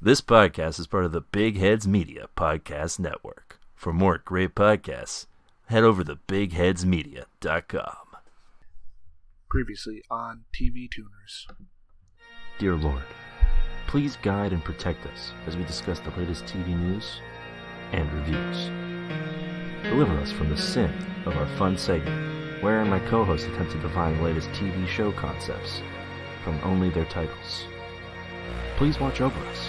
This podcast is part of the Big Heads Media Podcast Network. For more great podcasts, head over to bigheadsmedia.com. Previously on TV Tuners. Dear Lord, please guide and protect us as we discuss the latest TV news and reviews. Deliver us from the sin of our fun segment, wherein my co-hosts attempt to define the latest TV show concepts from only their titles. Please watch over us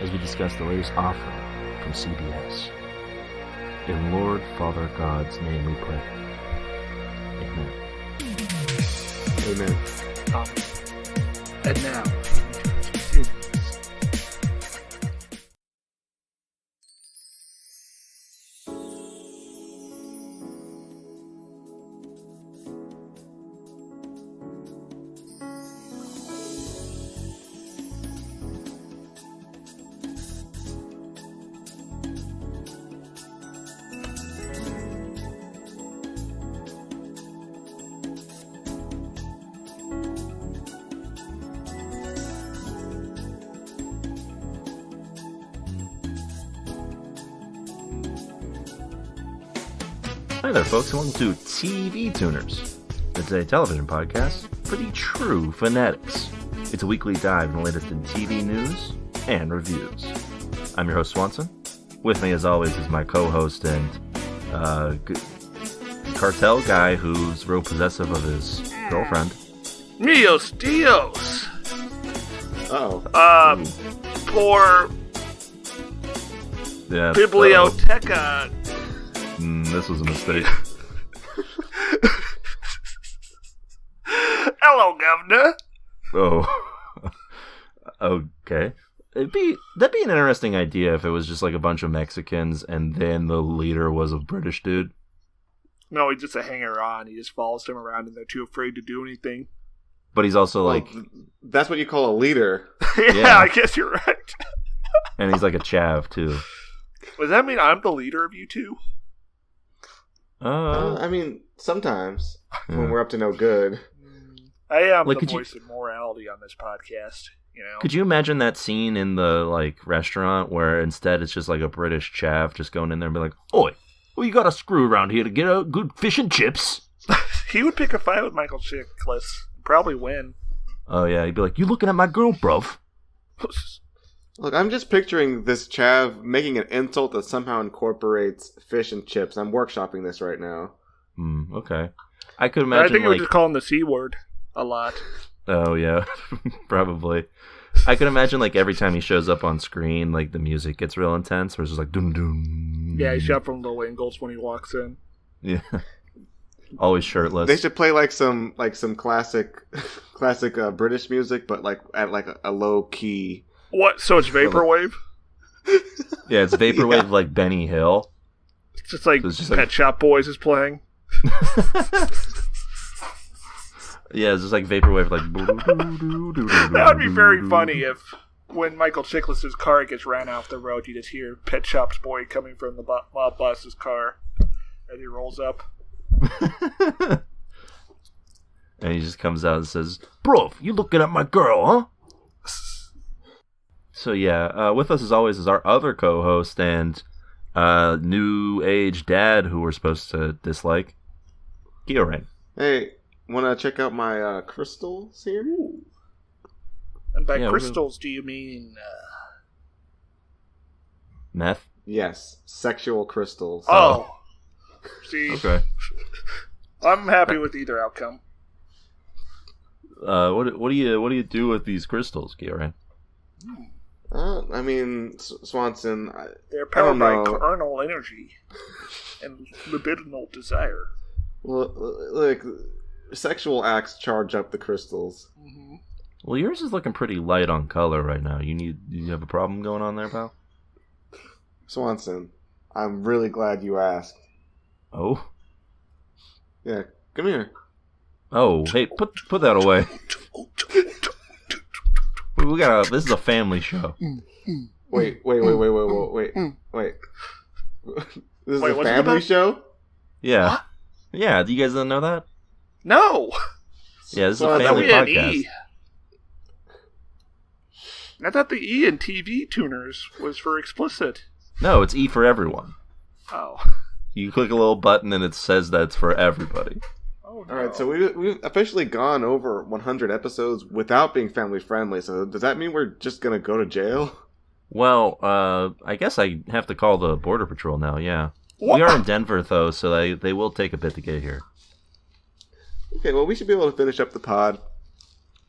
as we discuss the latest offering from CBS. In Lord Father God's name we pray. Amen. Amen. And now, Hi there, folks, and welcome to TV Tuners. It's a television podcast for the true fanatics. It's a weekly dive in the latest in TV news and reviews. I'm your host, Swanson. With me, as always, is my co-host and cartel guy who's real possessive of his girlfriend. Mios Dios! Oh. Poor Yeah, Biblioteca. this was a mistake. Hello, Governor. Oh. Okay. That'd be an interesting idea if it was just like a bunch of Mexicans and then the leader was a British dude. No, he's just a hanger-on. He just follows them around and they're too afraid to do anything. But he's also Well, like... that's what you call a leader. Yeah, I guess you're right. And he's like a chav, too. Does that mean I'm the leader of you two? I mean, sometimes when we're up to no good. I am Like, the could you- voice of morality on this podcast, you know? Could you imagine that scene in the like restaurant where instead it's just like a British chav just going in there and be like, "Oi, well, you got a screw around here to get a good fish and chips." He would pick a fight with Michael Chiklis. Probably win. Oh yeah, he'd be like, "You looking at my girl, bruv?" Look, I'm just picturing this chav making an insult that somehow incorporates fish and chips. I'm workshopping this right now. Okay. I could I imagine think we like, would just call him the C word a lot. oh yeah, probably. I could imagine like every time he shows up on screen, like the music gets real intense, where it's just like dum dum. Yeah, he's shot from low angles when he walks in. Yeah. Always shirtless. They should play like some classic British music, but like at like a low key. What? So it's vaporwave? Yeah, it's vaporwave Yeah. like Benny Hill. It's just like So it's just Pet like- Shop Boys is playing. Yeah, it's just like vaporwave, like. That would be very funny if, when Michael Chiklis' car gets ran off the road, you just hear Pet Shop's Boy coming from the mob boss's car as he rolls up. And he just comes out and says, "Bro, you looking at my girl, huh?" So yeah, with us as always is our other co-host and new age dad who we're supposed to dislike, Kyorain. Hey, want to check out my crystals here? And by Yeah, crystals, do you mean... Meth. Yes, sexual crystals. Oh. See, Okay. I'm happy with either outcome. What do you do with these crystals, Kyorain? I mean, Swanson. They're I don't powered by know. carnal energy and libidinal desire. Well, like sexual acts charge up the crystals. Mm-hmm. Well, yours is looking pretty light on color right now. You have a problem going on there, pal? Swanson, I'm really glad you asked. Oh. Yeah, come here. Oh, hey, put that away. We got this is a family show. Wait. This is Wait, a what's it family about? show? Yeah. What? Yeah, do you guys not know that? No! Yeah, this is So a I thought family we had podcast. E. I thought the E in TV tuners was for explicit. No, it's E for everyone. Oh. You click a little button and it says that's for everybody. Oh, no. All right, so we've officially gone over 100 episodes without being family friendly. So does that mean we're just gonna go to jail? Well, I guess I have to call the Border Patrol now, yeah. What? We are in Denver, though, so they will take a bit to get here. Okay, well, we should be able to finish up the pod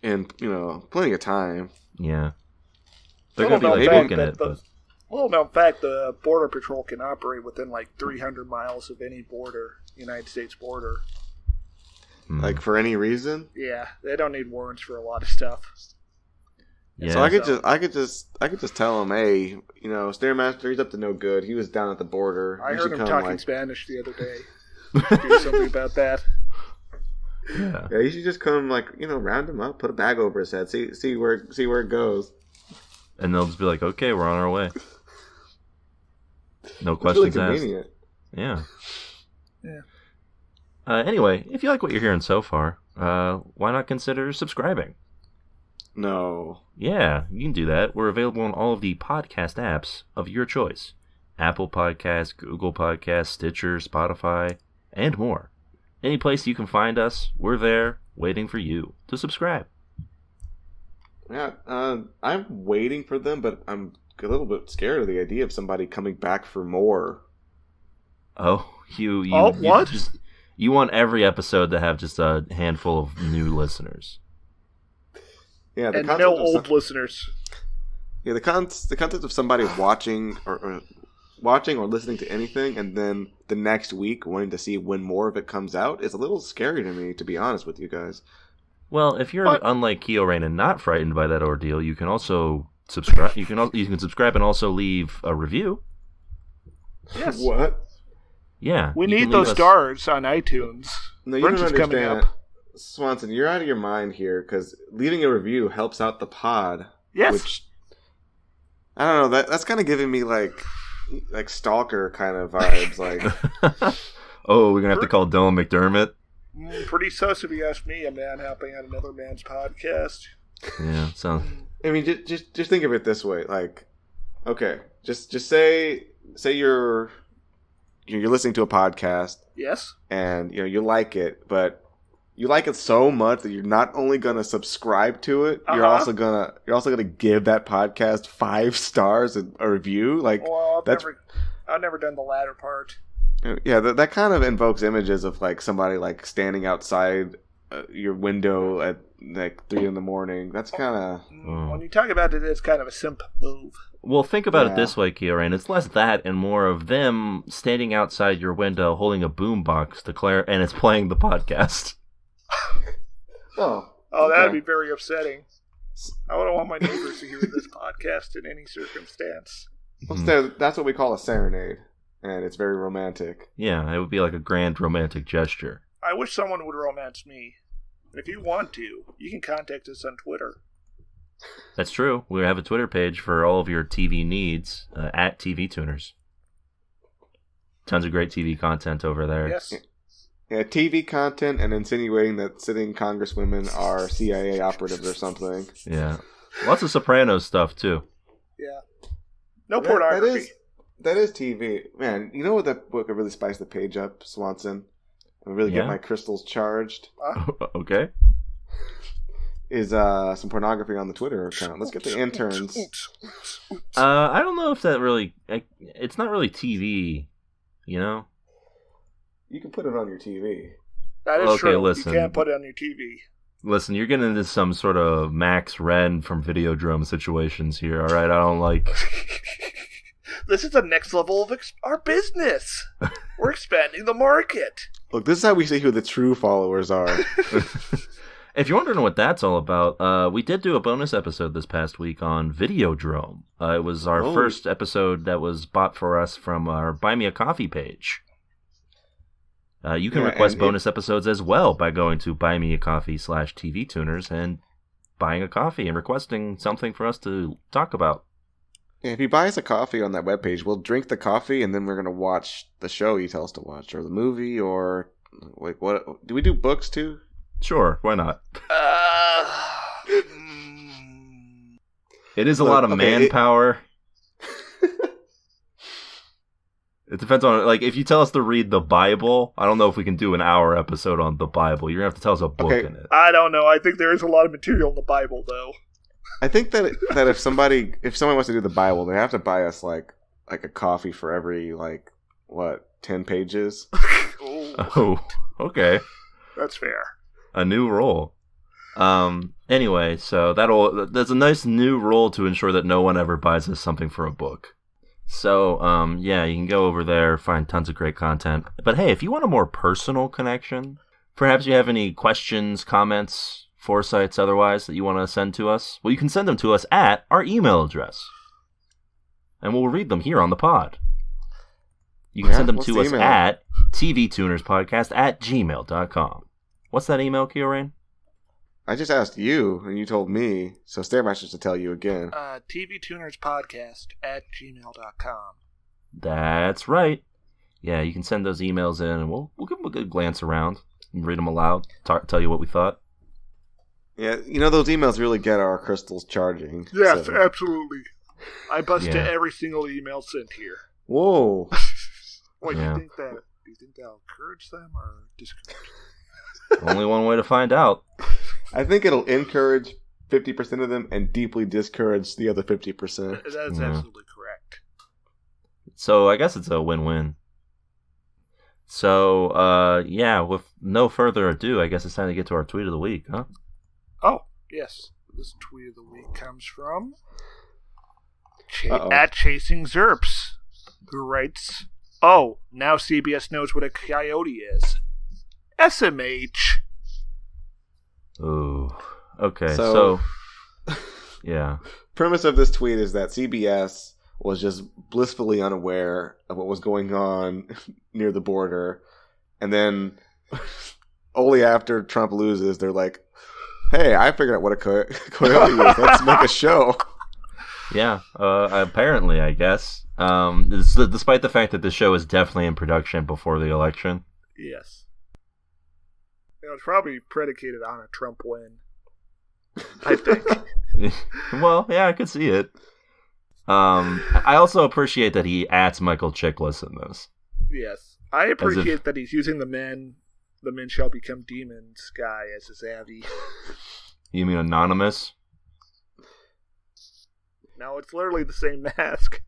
in, plenty of time. Yeah. They're going to be, booking it, but... Well, no, in fact, the Border Patrol can operate within, 300 miles of any border, United States border. Like, for any reason? Yeah, they don't need warrants for a lot of stuff. Yeah. So I could just tell him, hey, Stairmaster, he's up to no good. He was down at the border. I You heard should him come, talking Spanish the other day. Do something about that. Yeah. Yeah, you should just come, round him up, put a bag over his head, see where it goes. And they'll just be like, okay, we're on our way. No It's questions really asked. convenient. Yeah. Yeah. Anyway, if you like what you're hearing so far, why not consider subscribing? No. Yeah, you can do that. We're available on all of the podcast apps of your choice. Apple Podcasts, Google Podcasts, Stitcher, Spotify, and more. Any place you can find us, we're there, waiting for you to subscribe. Yeah, I'm waiting for them, but I'm a little bit scared of the idea of somebody coming back for more. Oh, you what? You want every episode to have just a handful of new listeners. Yeah, And no old listeners. Yeah, the concept of somebody watching or listening to anything, and then the next week wanting to see when more of it comes out is a little scary to me, to be honest with you guys. Well, if you're unlike Kyorain and not frightened by that ordeal, you can also subscribe. You can subscribe and also leave a review. Yes. What? Yeah, We need those stars on iTunes. No, you Brunch don't is coming understand. up. Swanson, you're out of your mind here, because leaving a review helps out the pod. Yes. Which, I don't know, that's kind of giving me, like stalker kind of vibes. Like, oh, we're going to have to call Dylan McDermott? Pretty sus if you ask me, a man helping out another man's podcast. Yeah, so... I mean, just think of it this way. Like, okay, just say you're listening to a podcast. Yes. And, you like it, but you like it so much that you're not only going to subscribe to it, you're also gonna give that podcast 5 stars and a review. Like, well, I've never done the latter part. Yeah, that kind of invokes images of like somebody like standing outside your window at like 3 a.m. That's kind of when you talk about it, it's kind of a simp move. Well, think about it this way, Kyorain. It's less that and more of them standing outside your window holding a boombox and it's playing the podcast. Oh, that'd be very upsetting. I wouldn't want my neighbors to hear this podcast in any circumstance. Well, that's what we call a serenade, and it's very romantic. Yeah, it would be like a grand romantic gesture. I wish someone would romance me. If you want to, you can contact us on Twitter. That's true. We have a Twitter page for all of your TV needs, at TV Tuners. Tons of great TV content over there. Yes. Yeah, TV content and insinuating that sitting congresswomen are CIA operatives or something. Yeah. Lots of Sopranos stuff, too. Yeah. No pornography. That is TV. Man, you know what that book could really spice the page up, Swanson? And really get my crystals charged? Okay. Is some pornography on the Twitter account. Let's get the interns. I don't know if that really... it's not really TV, you know? You can put it on your TV. That is true. Listen. You can't put it on your TV. Listen, you're getting into some sort of Max Wren from Videodrome situations here, all right? I don't like... This is the next level of our business. We're expanding the market. Look, this is how we see who the true followers are. If you're wondering what that's all about, we did do a bonus episode this past week on Videodrome. It was our first episode that was bought for us from our Buy Me a Coffee page. You can request bonus episodes as well by going to buymeacoffee.com/TV Tuners and buying a coffee and requesting something for us to talk about. If you buy us a coffee on that webpage, we'll drink the coffee and then we're going to watch the show you tell us to watch, or the movie, or like what? Do we do books too? Sure, why not? It is a lot of manpower. It depends on, like, if you tell us to read the Bible, I don't know if we can do an hour episode on the Bible. You're going to have to tell us a book in it. I don't know. I think there is a lot of material in the Bible, though. I think that if someone wants to do the Bible, they have to buy us like a coffee for every 10 pages. Oh, okay. That's fair. A new rule. Anyway, so that's a nice new rule to ensure that no one ever buys us something for a book. So, yeah, you can go over there, find tons of great content. But hey, if you want a more personal connection, perhaps you have any questions, comments, foresights, otherwise, that you want to send to us, well, you can send them to us at our email address. And we'll read them here on the pod. You can send them to us at tvtunerspodcast@gmail.com. What's that email, Kyorain? I just asked you, and you told me, so Stairmaster should tell you again. tvtunerspodcast@gmail.com. That's right. Yeah, you can send those emails in, and we'll give them a good glance around, and read them aloud, tell you what we thought. Yeah, those emails really get our crystals charging. Yes, so. Absolutely. I busted every single email sent here. Whoa. Wait, do you think that'll encourage them or discourage them? Only one way to find out. I think it'll encourage 50% of them and deeply discourage the other 50%. That's absolutely correct. So I guess it's a win-win. So, with no further ado, I guess it's time to get to our tweet of the week, huh? Oh, yes. This tweet of the week comes from at Chasing Zerps, who writes, "Oh, now CBS knows what a coyote is. SMH." Ooh. Okay, so yeah. Premise of this tweet is that CBS was just blissfully unaware of what was going on near the border, and then only after Trump loses, they're like, "Hey, I figured out what a coyote is. Let's make a show." Yeah, apparently, I guess. Despite the fact that the show is definitely in production before the election. Yes. It's probably predicated on a Trump win, I think. Well, yeah, I could see it. I also appreciate that he adds Michael Chiklis in this. Yes. I appreciate that he's using the men shall become demons guy as his avy. You mean Anonymous? No, it's literally the same mask.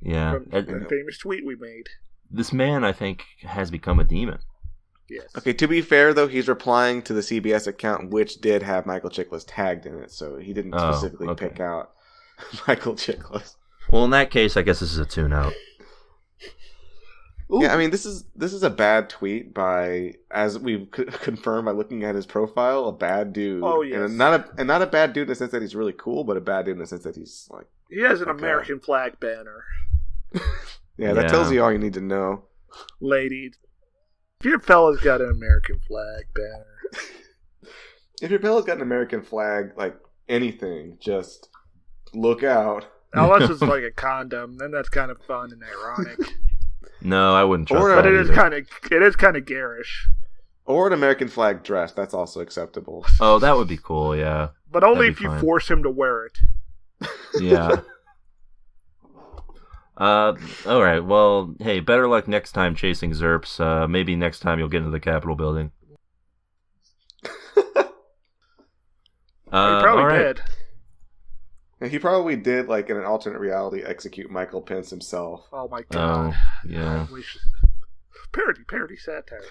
Yeah. From the famous tweet we made. This man, I think, has become a demon. Yes. Okay, to be fair, though, he's replying to the CBS account, which did have Michael Chiklis tagged in it, so he didn't specifically pick out Michael Chiklis. Well, in that case, I guess this is a tune-out. Yeah, I mean, this is a bad tweet by, as we've confirmed by looking at his profile, a bad dude. Oh, yes. And not a bad dude in the sense that he's really cool, but a bad dude in the sense that he's like... He has an American flag banner. Yeah, that tells you all you need to know. Ladies, if your fella's got an American flag banner. If your fella's got an American flag, like anything, just look out. Unless it's like a condom, then that's kind of fun and ironic. No, I wouldn't trust that. But it is kind of garish. Or an American flag dress, that's also acceptable. Oh, that would be cool, yeah. But only if you force him to wear it. Yeah. Alright, well, hey, better luck next time chasing Zerps. Maybe next time you'll get into the Capitol building. He probably did. And he probably did, like, in an alternate reality, execute Michael Pence himself. Oh my god. Oh, yeah. Parody satire.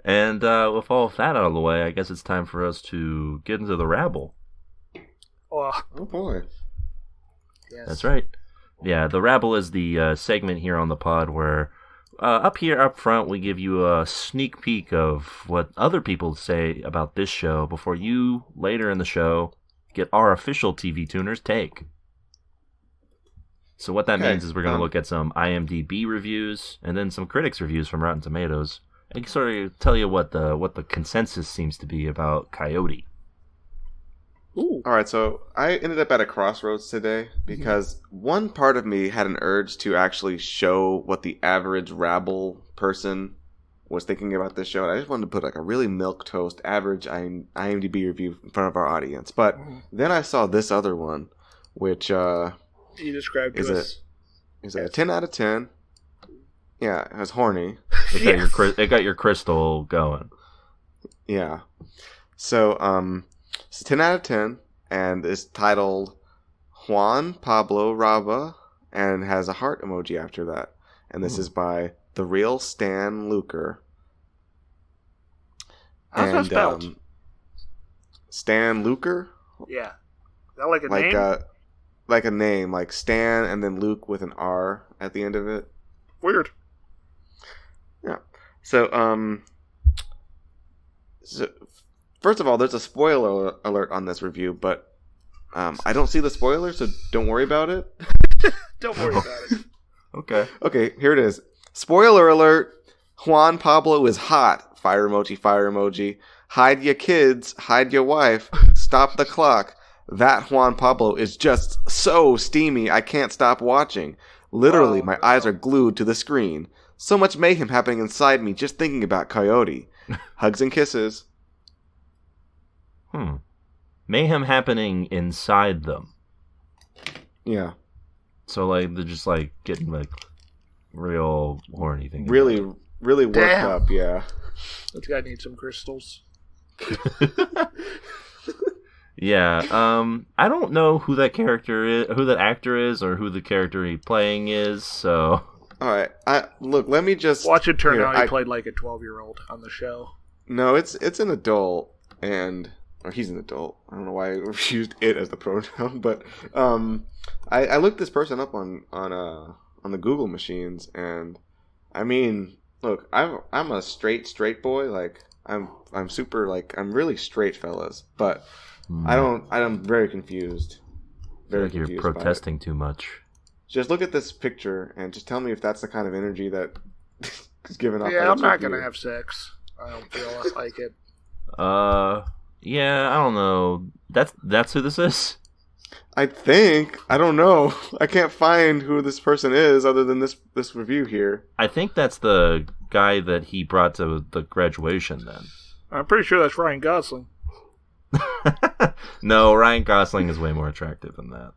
And with all of that out of the way, I guess it's time for us to get into the rabble. Oh boy. Yes. That's right. Yeah, the rabble is the segment here on the pod where up front we give you a sneak peek of what other people say about this show before you, later in the show, get our official TV Tuners take. So what that means is we're going to look at some IMDb reviews and then some critics reviews from Rotten Tomatoes and sort of tell you what the consensus seems to be about Coyote. Ooh. All right, so I ended up at a crossroads today because one part of me had an urge to actually show what the average rabble person was thinking about this show, and I just wanted to put like a really milquetoast average IMDb review in front of our audience. But then I saw this other one, which you described to us. Is it a 10 out of 10? Yeah, it was horny. It got your crystal going. Yeah. So, it's 10 out of 10, and it's titled Juan Pablo Raba, and has a heart emoji after that. And this is by The Real Stan Luker. How's that spelled? Stan Luker? Yeah. Is that like a name? Like a name, like Stan and then Luke with an R at the end of it. Weird. Yeah. So, first of all, there's a spoiler alert on this review, but I don't see the spoiler, so don't worry about it. Don't worry about it. Okay. Okay, here it is. Spoiler alert. Juan Pablo is hot. Fire emoji, fire emoji. Hide your kids. Hide your wife. Stop the clock. That Juan Pablo is just so steamy, I can't stop watching. Literally, my eyes are glued to the screen. So much mayhem happening inside me just thinking about Coyote. Hugs and kisses. Mayhem happening inside them. Yeah. So, like, they're just, like, getting, like, real horny things. Really worked up, yeah. This guy needs some crystals. Yeah, I don't know who that character is, who that actor is, or who the character he's playing is, so... Alright, look, let me just... Watch it turn out he played like a 12-year-old on the show. No, it's an adult, or he's an adult. I don't know why I used it as the pronoun, but I looked this person up on the Google machines, and I mean, look, I'm a straight boy. Like I'm super, like, I'm really straight, fellas, but I'm very confused. Very confused. You're protesting too much. Just look at this picture and just tell me if that's the kind of energy that is given off. Yeah, I'm not gonna have sex. I don't feel like it. Yeah, I don't know. That's who this is? I think. I don't know. I can't find who this person is other than this review here. I think that's the guy that he brought to the graduation then. I'm pretty sure that's Ryan Gosling. No, Ryan Gosling is way more attractive than that.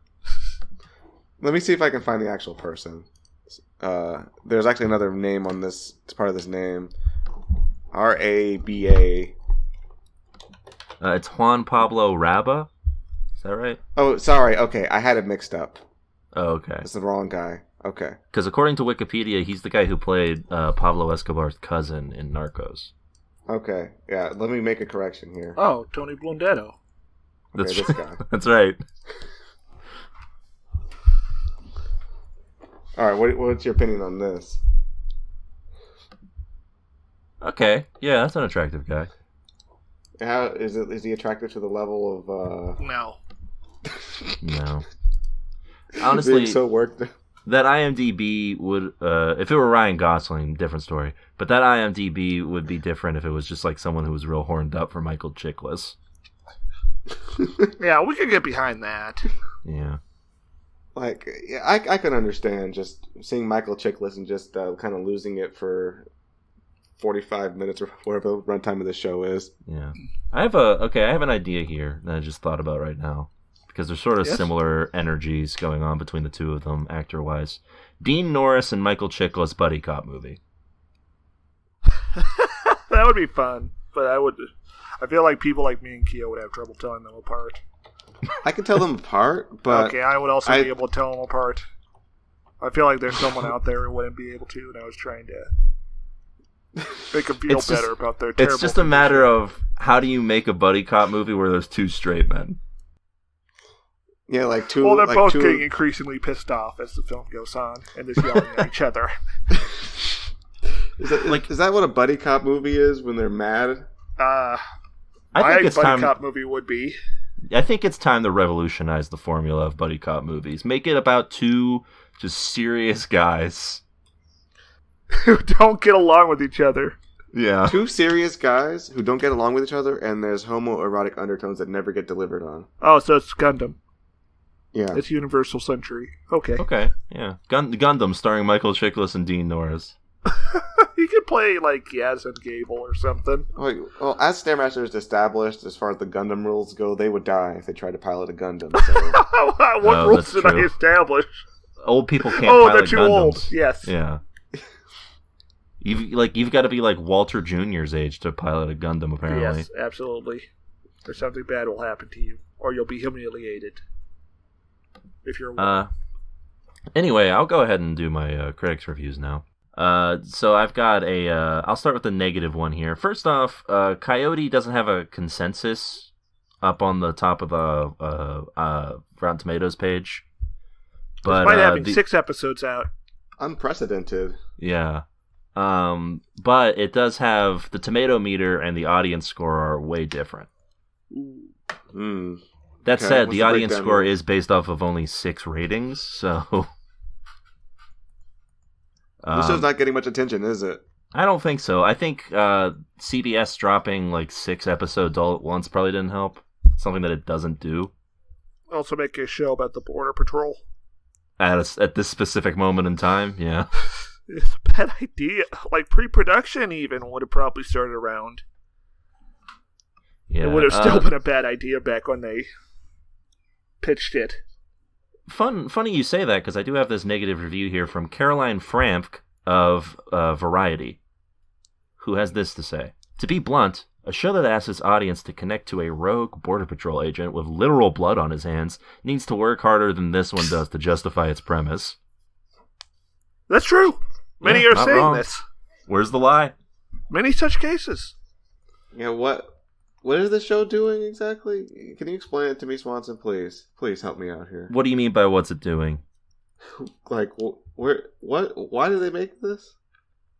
Let me see if I can find the actual person. There's actually another name on this. It's part of this name. R-A-B-A. It's Juan Pablo Raba. Is that right? Oh, sorry. Okay, I had it mixed up. Oh, okay. It's the wrong guy. Okay. Because according to Wikipedia, he's the guy who played Pablo Escobar's cousin in Narcos. Okay. Yeah, let me make a correction here. Oh, Tony Blundetto. Okay, this guy. That's right. All right, what's your opinion on this? Okay, yeah, that's an attractive guy. How is he attractive to the level of No. No. Honestly, being so worked. That IMDb would, if it were Ryan Gosling, different story. But that IMDb would be different if it was just like someone who was real horned up for Michael Chiklis. Yeah, we could get behind that. Yeah. Like, yeah, I can understand just seeing Michael Chiklis and just kind of losing it for 45 minutes or whatever the runtime of the show is. Yeah. I have an idea here that I just thought about right now. Because there's sort of similar energies going on between the two of them, actor-wise. Dean Norris and Michael Chiklis buddy cop movie. That would be fun, but I feel like people like me and Keo would have trouble telling them apart. I can tell them apart, but... Okay, I would also be able to tell them apart. I feel like there's someone out there who wouldn't be able to, and I was trying to make them feel better about their terrible... It's just a matter of how do you make a buddy cop movie where there's two straight men? Yeah, like two... Well, they're like both two... getting increasingly pissed off as the film goes on, and just yelling at each other. Is that what a buddy cop movie is when they're mad? I think it's buddy cop movie would be. I think it's time to revolutionize the formula of buddy cop movies. Make it about two just serious guys who don't get along with each other. Yeah. Two serious guys who don't get along with each other, and there's homoerotic undertones that never get delivered on. Oh, so it's Gundam. Yeah. It's Universal Century. Okay. Okay, yeah. Gundam starring Michael Chiklis and Dean Norris. He could play like Yasmin Gable or something. Well, as Stairmaster is established, as far as the Gundam rules go, they would die if they tried to pilot a Gundam. So. What rules did I establish? Old people can't pilot they're too Gundams. old. Yes. Yeah. You've got to be like Walter Jr.'s age to pilot a Gundam, apparently. Yes, absolutely. Or something bad will happen to you, or you'll be humiliated. If you're Anyway, I'll go ahead and do my critics reviews now. So I've got I'll start with the negative one here. First off, Coyote doesn't have a consensus up on the top of the Rotten Tomatoes page. But despite having 6 episodes out. Unprecedented. Yeah. But it does have the tomato meter and the audience score are way different. That said, the audience score is based off of only 6 ratings, so... This show's not getting much attention, is it? I don't think so. I think CBS dropping like 6 episodes all at once probably didn't help. Something that it doesn't do. Also make a show about the Border Patrol. At this specific moment in time, yeah. It's a bad idea. Like, pre-production even would have probably started around. Yeah, it would have still been a bad idea back when they pitched it. Funny you say that, because I do have this negative review here from Caroline Frank of Variety, who has this to say. To be blunt, a show that asks its audience to connect to a rogue Border Patrol agent with literal blood on his hands needs to work harder than this one does to justify its premise. That's true. Many are saying wrong. this. Where's the lie? Many such cases. Yeah, what is the show doing exactly? Can you explain it to me, Swanson, please? Please help me out here. What do you mean by what's it doing? Like, why do they make this?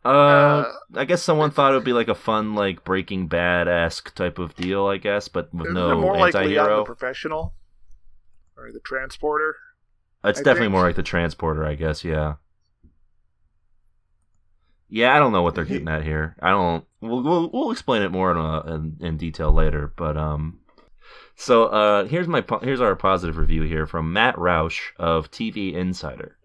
I guess someone thought it would be like a fun, like, Breaking Bad-esque type of deal, I guess, but with no more likely on anti-hero. The Professional? Or The Transporter? It's definitely more like The Transporter, I guess, yeah. Yeah, I don't know what they're getting at here. I don't. We'll explain it more in detail later. But so here's our positive review here from Matt Roush of TV Insider.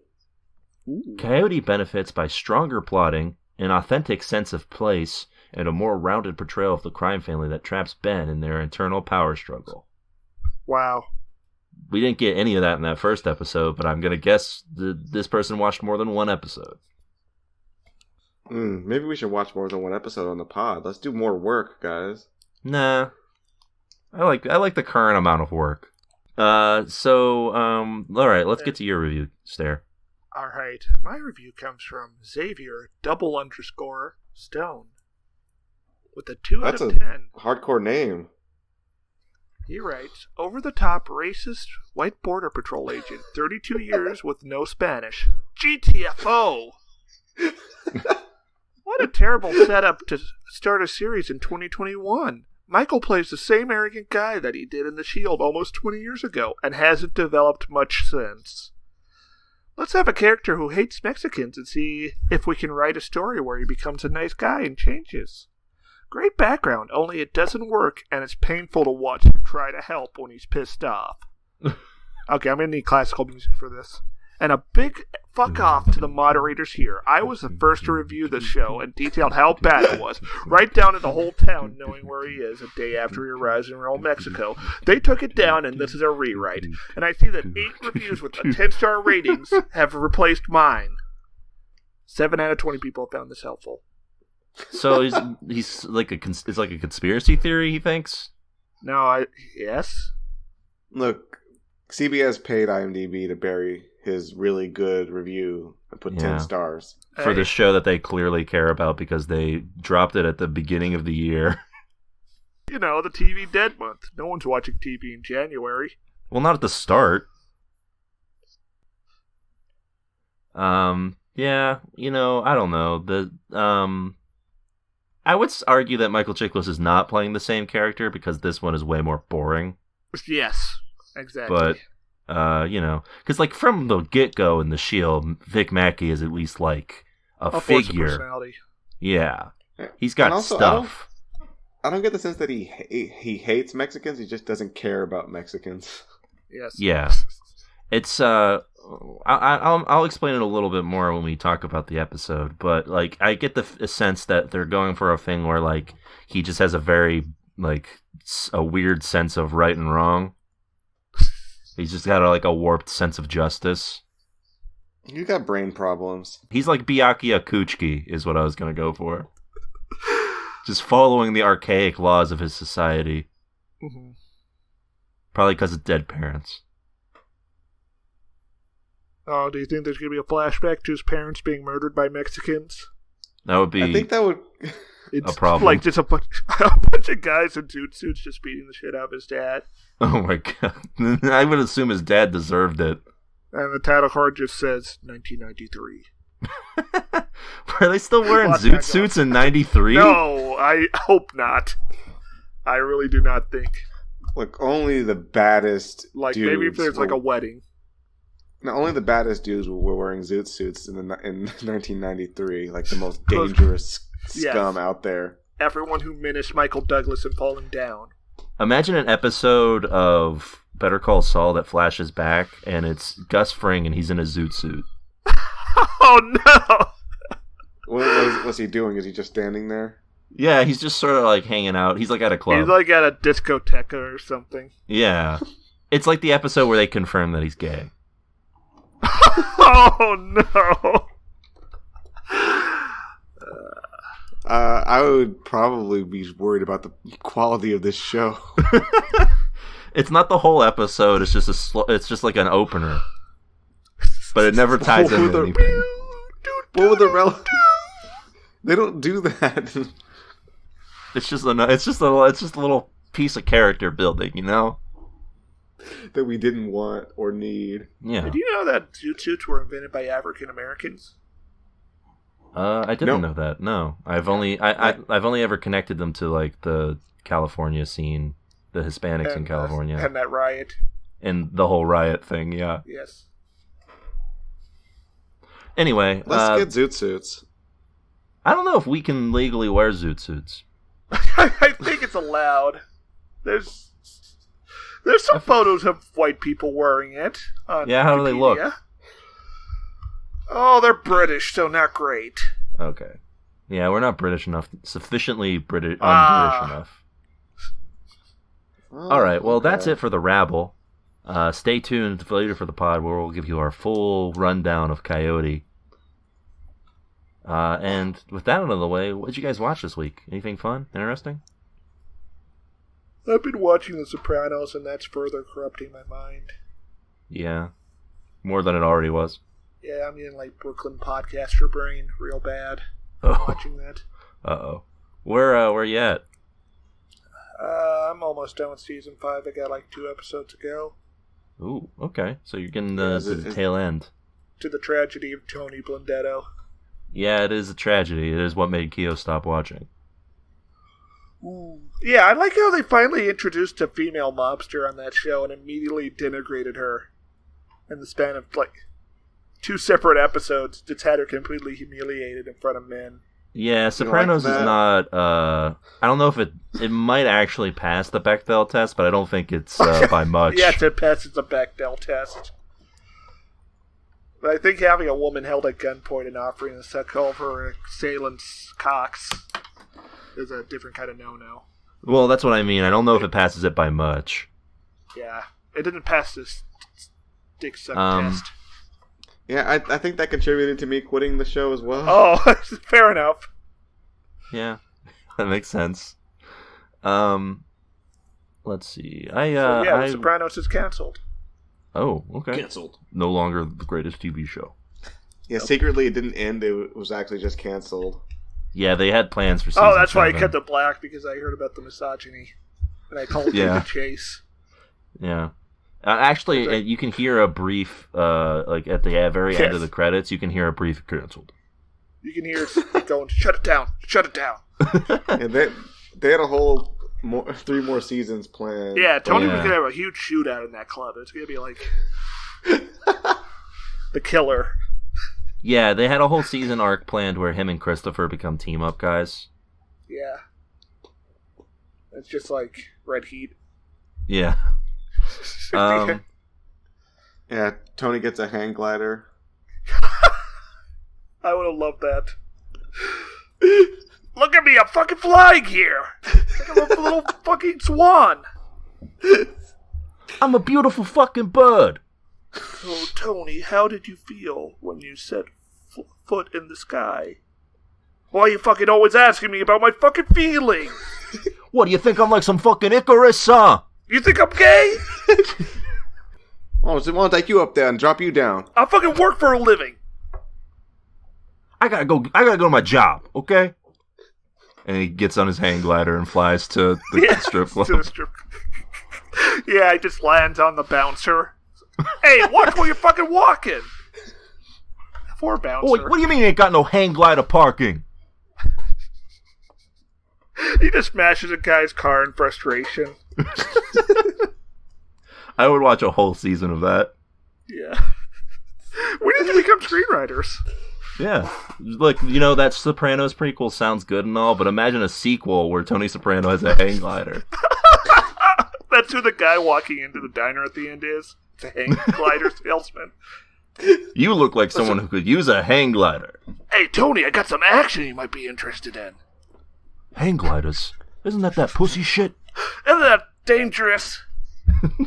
Ooh. Coyote benefits by stronger plotting, an authentic sense of place, and a more rounded portrayal of the crime family that traps Ben in their internal power struggle. Wow. We didn't get any of that in that first episode, but I'm gonna guess this person watched more than one episode. Maybe we should watch more than one episode on the pod. Let's do more work, guys. Nah. I like the current amount of work. Alright, let's get to your review, Stair. Alright, my review comes from Xavier _Stone. With a 2 out of 10. That's a hardcore name. He writes, over-the-top racist white Border Patrol agent, 32 years with no Spanish. GTFO! What a terrible setup to start a series in 2021. Michael plays the same arrogant guy that he did in The Shield almost 20 years ago, and hasn't developed much since. Let's have a character who hates Mexicans and see if we can write a story where he becomes a nice guy and changes. Great background, only it doesn't work, and it's painful to watch him try to help when he's pissed off. Okay, I'm going to need classical music for this. And a big fuck off to the moderators here. I was the first to review this show and detailed how bad it was, right down to the whole town knowing where he is a day after he arrives in rural Mexico. They took it down, and this is a rewrite. And I see that 8 reviews with 10-star ratings have replaced mine. 7 out of 20 people have found this helpful. So he's like it's like a conspiracy theory, he thinks? No, yes. Look, CBS paid IMDb to bury his really good review and put 10 stars. For the show that they clearly care about because they dropped it at the beginning of the year. You know, the TV dead month. No one's watching TV in January. Well, not at the start. Yeah, I don't know. I would argue that Michael Chiklis is not playing the same character because this one is way more boring. Yes, exactly. But because like from the get-go in The Shield, Vic Mackey is at least like a figure. Personality. Yeah, he's got also, stuff. I don't get the sense that he hates Mexicans. He just doesn't care about Mexicans. Yes. Yeah, it's I'll explain it a little bit more when we talk about the episode, but like I get the sense that they're going for a thing where like he just has a very like a weird sense of right and wrong. He's just got a warped sense of justice. You got brain problems. He's like Byakuya Kuchiki is what I was going to go for. Just following the archaic laws of his society. Mm-hmm. Probably because of dead parents. Oh, do you think there's going to be a flashback to his parents being murdered by Mexicans? That would be I think that would... It's a problem. like just a bunch of guys in suits just beating the shit out of his dad. Oh my god. I would assume his dad deserved it. And the title card just says 1993. Are they still wearing zoot suits in 93? No, I hope not. I really do not think. Look, only the baddest Like, dudes maybe if there's like a wedding. No, only the baddest dudes were wearing zoot suits in 1993. Like the most dangerous scum out there. Everyone who menaced Michael Douglas and falling down. Imagine an episode of Better Call Saul that flashes back, and it's Gus Fring, and he's in a zoot suit. Oh no! What's he doing? Is he just standing there? Yeah, he's just sort of like hanging out. He's like at a club. He's like at a discoteca or something. Yeah. It's like the episode where they confirm that he's gay. Oh no! I would probably be worried about the quality of this show. It's not the whole episode. It's just it's just like an opener, but it never ties into anything. What would the They don't do that. It's just a little piece of character building, you know, that we didn't want or need. Yeah. Did you know that zoot suits were invented by African Americans? I didn't know that. No, I've only ever connected them to like the California scene, the Hispanics in California, and that riot, and the whole riot thing. Yeah. Yes. Anyway, let's get zoot suits. I don't know if we can legally wear zoot suits. I think it's allowed. There's some photos of white people wearing it. On yeah, how do they look? Oh, they're British, so not great. Okay. Yeah, we're not British enough. Sufficiently un-British enough. All right, well, that's it for the rabble. Stay tuned later for the pod where we'll give you our full rundown of Coyote. And with that out of the way, what did you guys watch this week? Anything fun? Interesting? I've been watching The Sopranos, and that's further corrupting my mind. Yeah. More than it already was. Yeah, I'm getting like Brooklyn podcaster brain real bad watching that. Uh-oh. Where you at? I'm almost done with season 5. I got like 2 episodes to go. Ooh, okay. So you're getting to the tail end. To the tragedy of Tony Blundetto. Yeah, it is a tragedy. It is what made Keo stop watching. Ooh. Yeah, I like how they finally introduced a female mobster on that show and immediately denigrated her. In the span of like 2 separate episodes, just had her completely humiliated in front of men. Yeah, Sopranos is not. I don't know if it might actually pass the Bechdel test, but I don't think it's by much. Yes, it passes the Bechdel test. But I think having a woman held at gunpoint and offering to suck over her assailant's cocks is a different kind of no-no. Well, that's what I mean. I don't know if it passes it by much. Yeah, it didn't pass this dick suck test. Yeah, I think that contributed to me quitting the show as well. Oh, fair enough. Yeah, that makes sense. Let's see. The Sopranos is canceled. Oh, okay. Canceled. No longer the greatest TV show. Yeah, secretly it didn't end. It was actually just canceled. Yeah, they had plans for season 7. Oh, that's why I kept it black, because I heard about the misogyny. And I called David Chase. Yeah. Actually, you can hear a brief, like at the very end of the credits, you can hear a brief canceled. You can hear it going, shut it down, shut it down. And they had a whole 3 more seasons planned. Yeah, Tony was going to have a huge shootout in that club. It's going to be like the killer. Yeah, they had a whole season arc planned where him and Christopher become team-up guys. Yeah. It's just like Red Heat. Yeah. And Yeah, Tony gets a hang glider. I would have loved that. Look at me, I'm fucking flying here! Like a little fucking swan! I'm a beautiful fucking bird! So, Tony, how did you feel when you set foot in the sky? Why are you fucking always asking me about my fucking feelings? What, do you think I'm like some fucking Icarus, huh? You think I'm gay? Oh, so we'll take you up there and drop you down. I fucking work for a living. I gotta go to my job, okay? And he gets on his hang glider and flies to the strip club. To the strip. Yeah, he just lands on the bouncer. Hey, watch where you're fucking walking. Poor bouncer. Oh, what do you mean you ain't got no hang glider parking? He just smashes a guy's car in frustration. I would watch a whole season of that. Yeah. We need to become screenwriters. Yeah. Look, that Sopranos prequel sounds good and all, but imagine a sequel where Tony Soprano has a hang glider. That's who the guy walking into the diner at the end is. It's a hang glider salesman. You look like someone who could use a hang glider. Hey, Tony, I got some action you might be interested in. Hang gliders? Isn't that pussy shit? Isn't that dangerous? You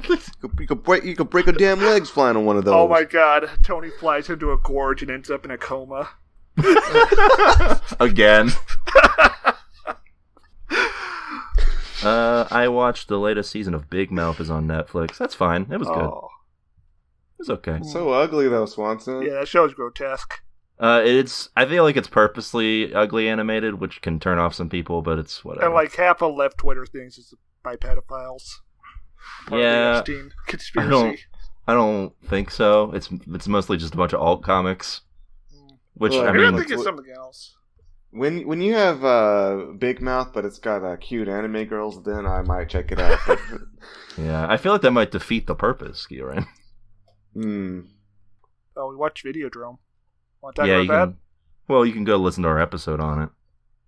could break a damn legs flying on one of those. Oh my god. Tony flies into a gorge and ends up in a coma. Again. I watched the latest season of Big Mouth is on Netflix. That's fine. It was good. It was okay. So ugly though, Swanson. Yeah, that show's grotesque. I feel like it's purposely ugly animated, which can turn off some people, but it's whatever. And like half of left Twitter things is by pedophiles. Part of the Epstein conspiracy. I don't think so. It's mostly just a bunch of alt comics. Which Well, I Maybe mean, I think it's something else. When you have Big Mouth, but it's got cute anime girls, then I might check it out. But... yeah, I feel like that might defeat the purpose, Kieran. Oh, we watched Videodrome. Want to talk about that? Well, you can go listen to our episode on it.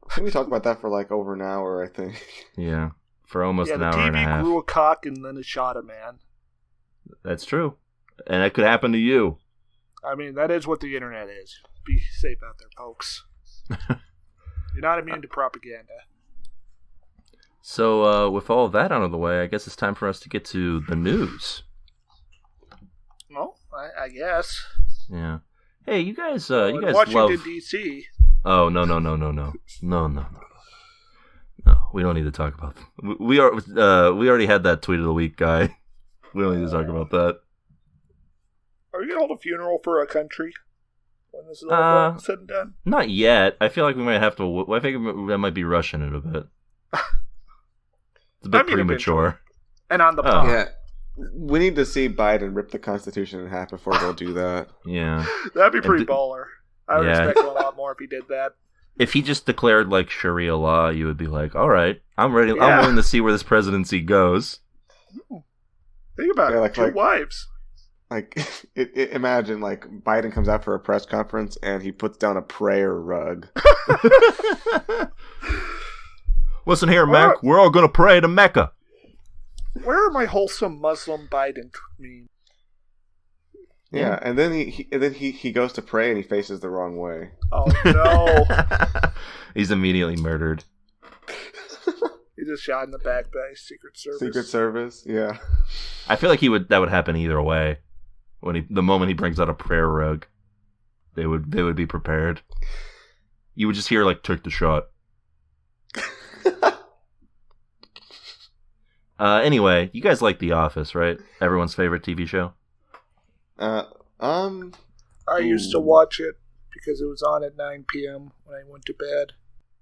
I think we talked about that for like over an hour, I think. Yeah, for almost an hour the and a TV half. grew a cock and then it shot a man. That's true. And it could happen to you. I mean, that is what the internet is. Be safe out there, folks. You're not immune to propaganda. So, with all of that out of the way, I guess it's time for us to get to the news. Well, I guess. Yeah. Hey, you guys love... Washington, D.C. Oh, no. No, we don't need to talk about that. We already had that tweet of the week guy. We don't need to talk about that. Are we going to hold a funeral for a country when this is all said and done? Not yet. I feel like we might have to... I think that might be rushing it a bit. It's a bit premature. And on the pod. Yeah. We need to see Biden rip the Constitution in half before they'll do that. Yeah. That'd be pretty baller. I would expect a lot more if he did that. If he just declared like Sharia law, you would be like, all right, I'm ready. Yeah. I'm willing to see where this presidency goes. Think about it. Two wives. Like, imagine like Biden comes out for a press conference and he puts down a prayer rug. Listen here, Mac. We're all going to pray to Mecca. Where are my wholesome Muslim Biden memes? Yeah, and then he goes to pray and he faces the wrong way. Oh no! He's immediately murdered. He's just shot in the back by Secret Service. Secret Service, yeah. I feel like that would happen either way. The moment he brings out a prayer rug, they would be prepared. You would just hear like, "Take the shot." Anyway, you guys like The Office, right? Everyone's favorite TV show. I used to watch it because it was on at 9 p.m. when I went to bed.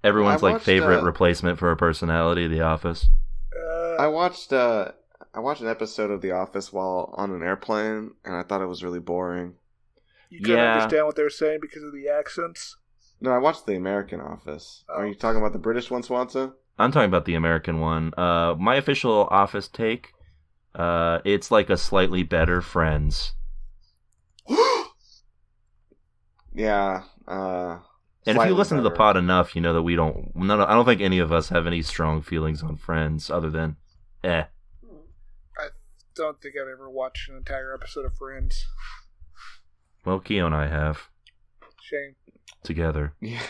Everyone's favorite replacement for a personality, The Office. I watched an episode of The Office while on an airplane, and I thought it was really boring. You couldn't understand what they were saying because of the accents? No, I watched the American Office. Oh. Are you talking about the British one, Swanson? I'm talking about the American one. My official Office take, it's like a slightly better Friends. Yeah. And if you listen to the pod enough, you know that we don't... I don't think any of us have any strong feelings on Friends other than, don't think I've ever watched an entire episode of Friends. Well, Keo and I have. Shame. Together. Yeah.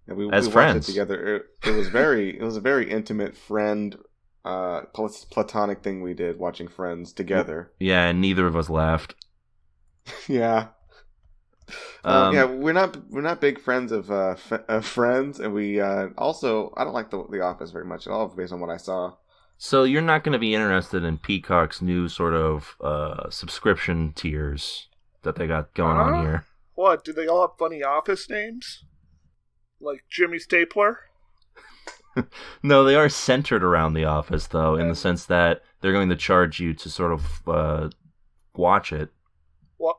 We watched friends. it together. It was a very intimate friend, platonic thing we did, watching Friends together. And neither of us laughed. Yeah. We're not big friends of Friends, and we also I don't like the Office very much at all, based on what I saw. So you're not going to be interested in Peacock's new sort of subscription tiers that they got going on here? What? Do they all have funny office names? Like Jimmy Stapler? No, they are centered around The Office, though, in the sense that they're going to charge you to sort of watch it. What?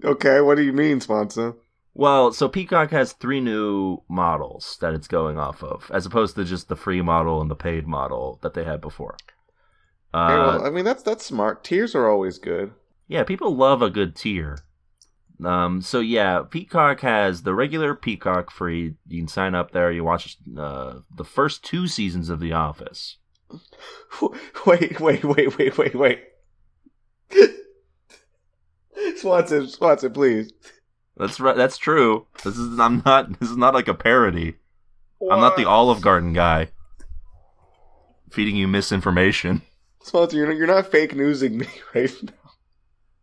Okay, what do you mean, sponsor? Well, so Peacock has 3 new models that it's going off of, as opposed to just the free model and the paid model that they had before. I mean, that's smart. Tiers are always good. Yeah, people love a good tier. Peacock has the regular Peacock free. You can sign up there. You watch the first 2 seasons of The Office. Wait. Swanson, please. That's right. That's true. This is not like a parody. What? I'm not the Olive Garden guy feeding you misinformation. Swanson, you're not fake newsing me right now.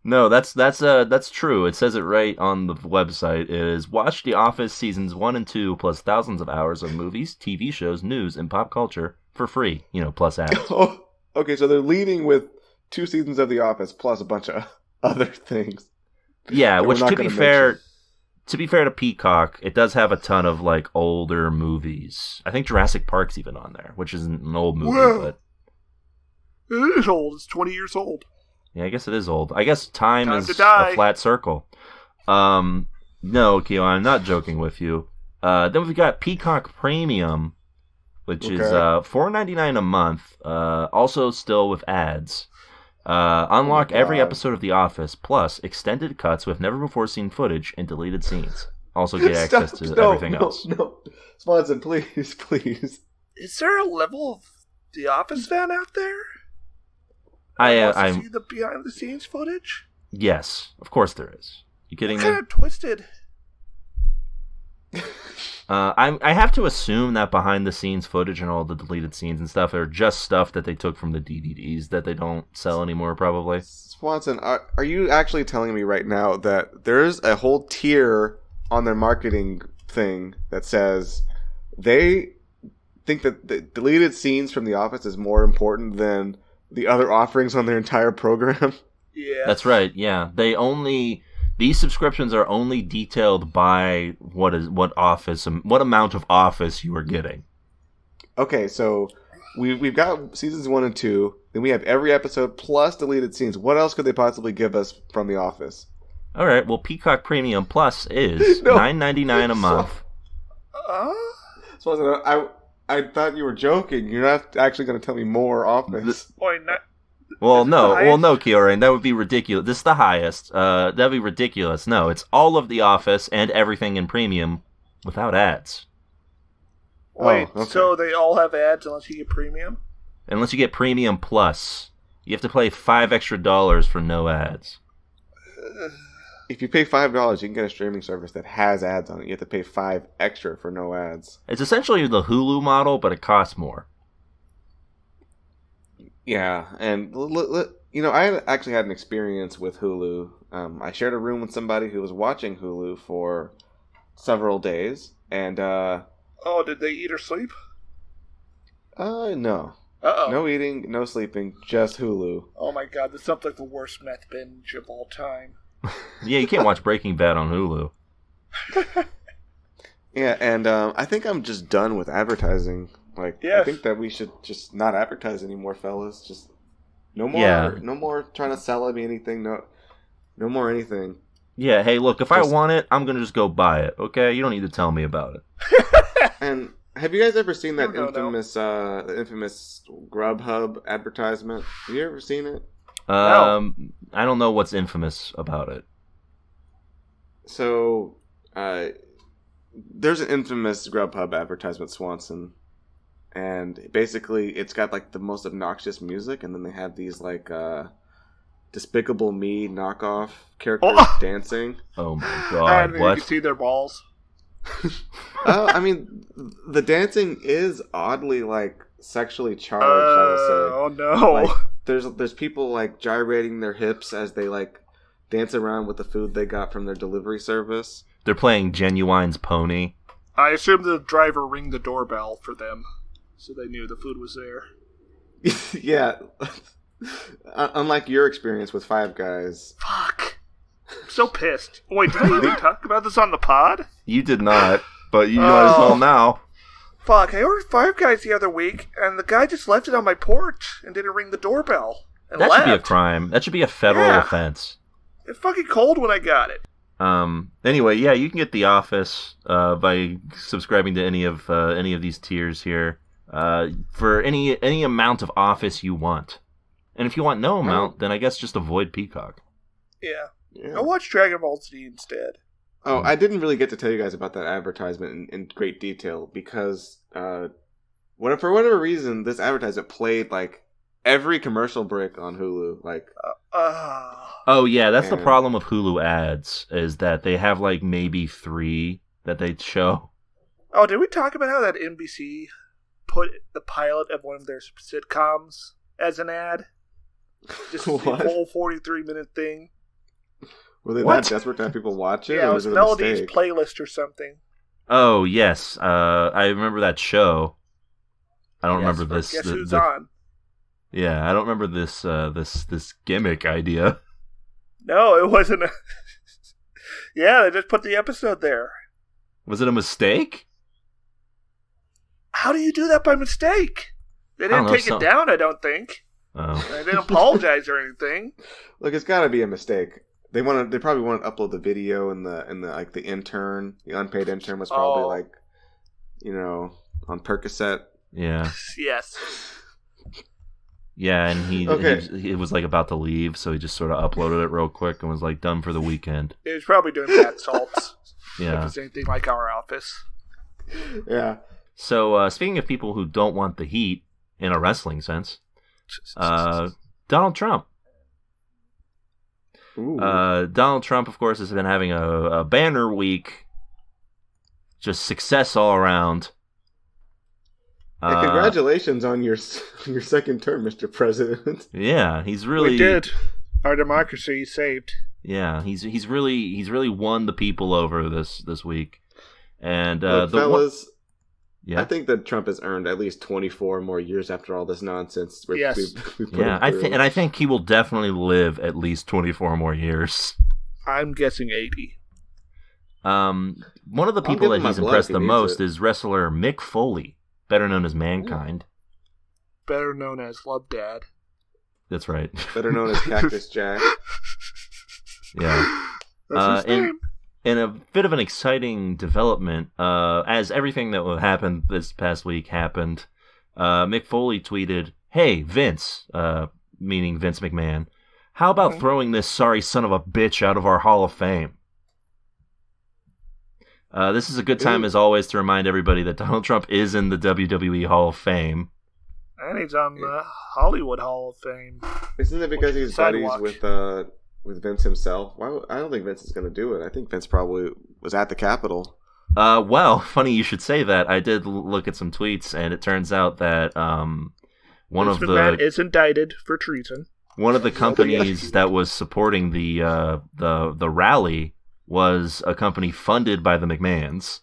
No, that's true. It says it right on the website. It is watch The Office seasons 1 and 2 plus thousands of hours of movies, TV shows, news, and pop culture for free. Plus ads. Oh, okay, so they're leading with 2 seasons of The Office plus a bunch of other things. Yeah, which to be fair to Peacock, it does have a ton of like older movies. I think Jurassic Park's even on there, which isn't an old movie, but it is old. It's 20 years old. Yeah, I guess it is old. I guess time is a flat circle. No, Keo, I'm not joking with you. Then we've got Peacock Premium, which is $4.99 a month. Also still with ads. Unlock every episode of The Office, plus extended cuts with never-before-seen footage and deleted scenes. Also get access to everything else. No, Swanson, please. Is there a level of The Office fan out there? I'm see the behind-the-scenes footage? Yes, of course there is. You kidding me? Kind of twisted. I have to assume that behind-the-scenes footage and all the deleted scenes and stuff are just stuff that they took from the DVDs that they don't sell anymore, probably. Swanson, are you actually telling me right now that there's a whole tier on their marketing thing that says they think that the deleted scenes from The Office is more important than the other offerings on their entire program? Yeah. That's right, yeah. These subscriptions are only detailed by what amount of Office you are getting. Okay, so we've got seasons 1 and 2, then we have every episode plus deleted scenes. What else could they possibly give us from The Office? All right, well, Peacock Premium Plus is $9.99 a month. So I thought you were joking. You're not actually going to tell me more Office. No, Kieran, that would be ridiculous. This is the highest. That'd be ridiculous. No, it's all of The Office and everything in premium without ads. Wait, so they all have ads unless you get premium? Unless you get Premium Plus. You have to pay $5 extra for no ads. If you pay $5, you can get a streaming service that has ads on it. You have to pay $5 extra for no ads. It's essentially the Hulu model, but it costs more. Yeah, and I actually had an experience with Hulu. I shared a room with somebody who was watching Hulu for several days, and did they eat or sleep? No. Uh-oh. No eating, no sleeping, just Hulu. Oh my god, this sounds like the worst meth binge of all time. Yeah, you can't watch Breaking Bad on Hulu. Yeah, and I think I'm just done with advertising. I think that we should just not advertise anymore, fellas. Just no more trying to sell me anything. No more anything. Yeah, hey, look, if I want it, I'm gonna just go buy it. Okay, you don't need to tell me about it. And have you guys ever seen that infamous Grubhub advertisement? Have you ever seen it? No. I don't know what's infamous about it. So, there's an infamous Grubhub advertisement, Swanson. and basically it's got like the most obnoxious music, and then they have these like Despicable Me knockoff characters dancing. Oh my god! And what? you can see their balls. I mean, the dancing is oddly like sexually charged. I would say. Oh no! Like, there's people like gyrating their hips as they like dance around with the food they got from their delivery service. They're playing Genuine's Pony. I assume the driver rang the doorbell for them, so they knew the food was there. Yeah. Unlike your experience with Five Guys. Fuck. I'm so pissed. Wait, did I even talk about this on the pod? You did not, but you might as well now. Fuck, I ordered Five Guys the other week, and the guy just left it on my porch and didn't ring the doorbell. And That left. should be a crime. That should be a federal offense. It's fucking cold when I got it. Anyway, yeah, you can get The Office by subscribing to any of these tiers here for any amount of Office you want. And if you want no amount, then I guess just avoid Peacock. Yeah. I'll watch Dragon Ball Z instead. Oh, I didn't really get to tell you guys about that advertisement in great detail because for whatever reason, this advertisement played like every commercial break on Hulu. Like, oh yeah, that's the problem with Hulu ads is that they have like maybe 3 that they show. Oh, did we talk about how that NBC put the pilot of one of their sitcoms as an ad? Just the whole 43-minute thing. Were they that desperate to have people watch it? Yeah, or it was it a Melody's mistake? playlist or something. Oh yes, I remember that show. I don't remember this. Guess who's on? Yeah, I don't remember this gimmick idea. No, it wasn't. Yeah, they just put the episode there. Was it a mistake? How do you do that by mistake? They didn't take it down, I don't think. Oh. They didn't apologize or anything. Look, it's got to be a mistake. They probably want to upload the video, and the like the unpaid intern was probably like, on Percocet. Yeah. Yes. Yeah, and he was like about to leave, so he just sort of uploaded it real quick and was like done for the weekend. He was probably doing bath salts. Yeah. If it's anything like our office. Yeah. So speaking of people who don't want the heat in a wrestling sense, Donald Trump. Donald Trump, of course, has been having a banner week. Just success all around. Hey, congratulations on your second term, Mr. President. Yeah, he's really... We did. Our democracy saved. Yeah, he's really won the people over this week. And Look, fellas, I think that Trump has earned at least 24 more years after all this nonsense. Yes. I think he will definitely live at least 24 more years. I'm guessing 80. One of the people that he's impressed the most is wrestler Mick Foley, better known as Mankind. Better known as Love Dad. That's right. Better known as Cactus Jack. Yeah. That's his name. In a bit of an exciting development, as everything that happened this past week happened, Mick Foley tweeted, "Hey, Vince," meaning Vince McMahon, "how about throwing this sorry son of a bitch out of our Hall of Fame?" This is a good time, as always, to remind everybody that Donald Trump is in the WWE Hall of Fame. And he's on the Hollywood Hall of Fame. Isn't it because he's buddies with Vince himself? I don't think Vince is going to do it. I think Vince probably was at the Capitol. Well, funny you should say that. I did look at some tweets, and it turns out that Vince McMahon is indicted for treason. One of the companies that was supporting the rally was a company funded by the McMahons.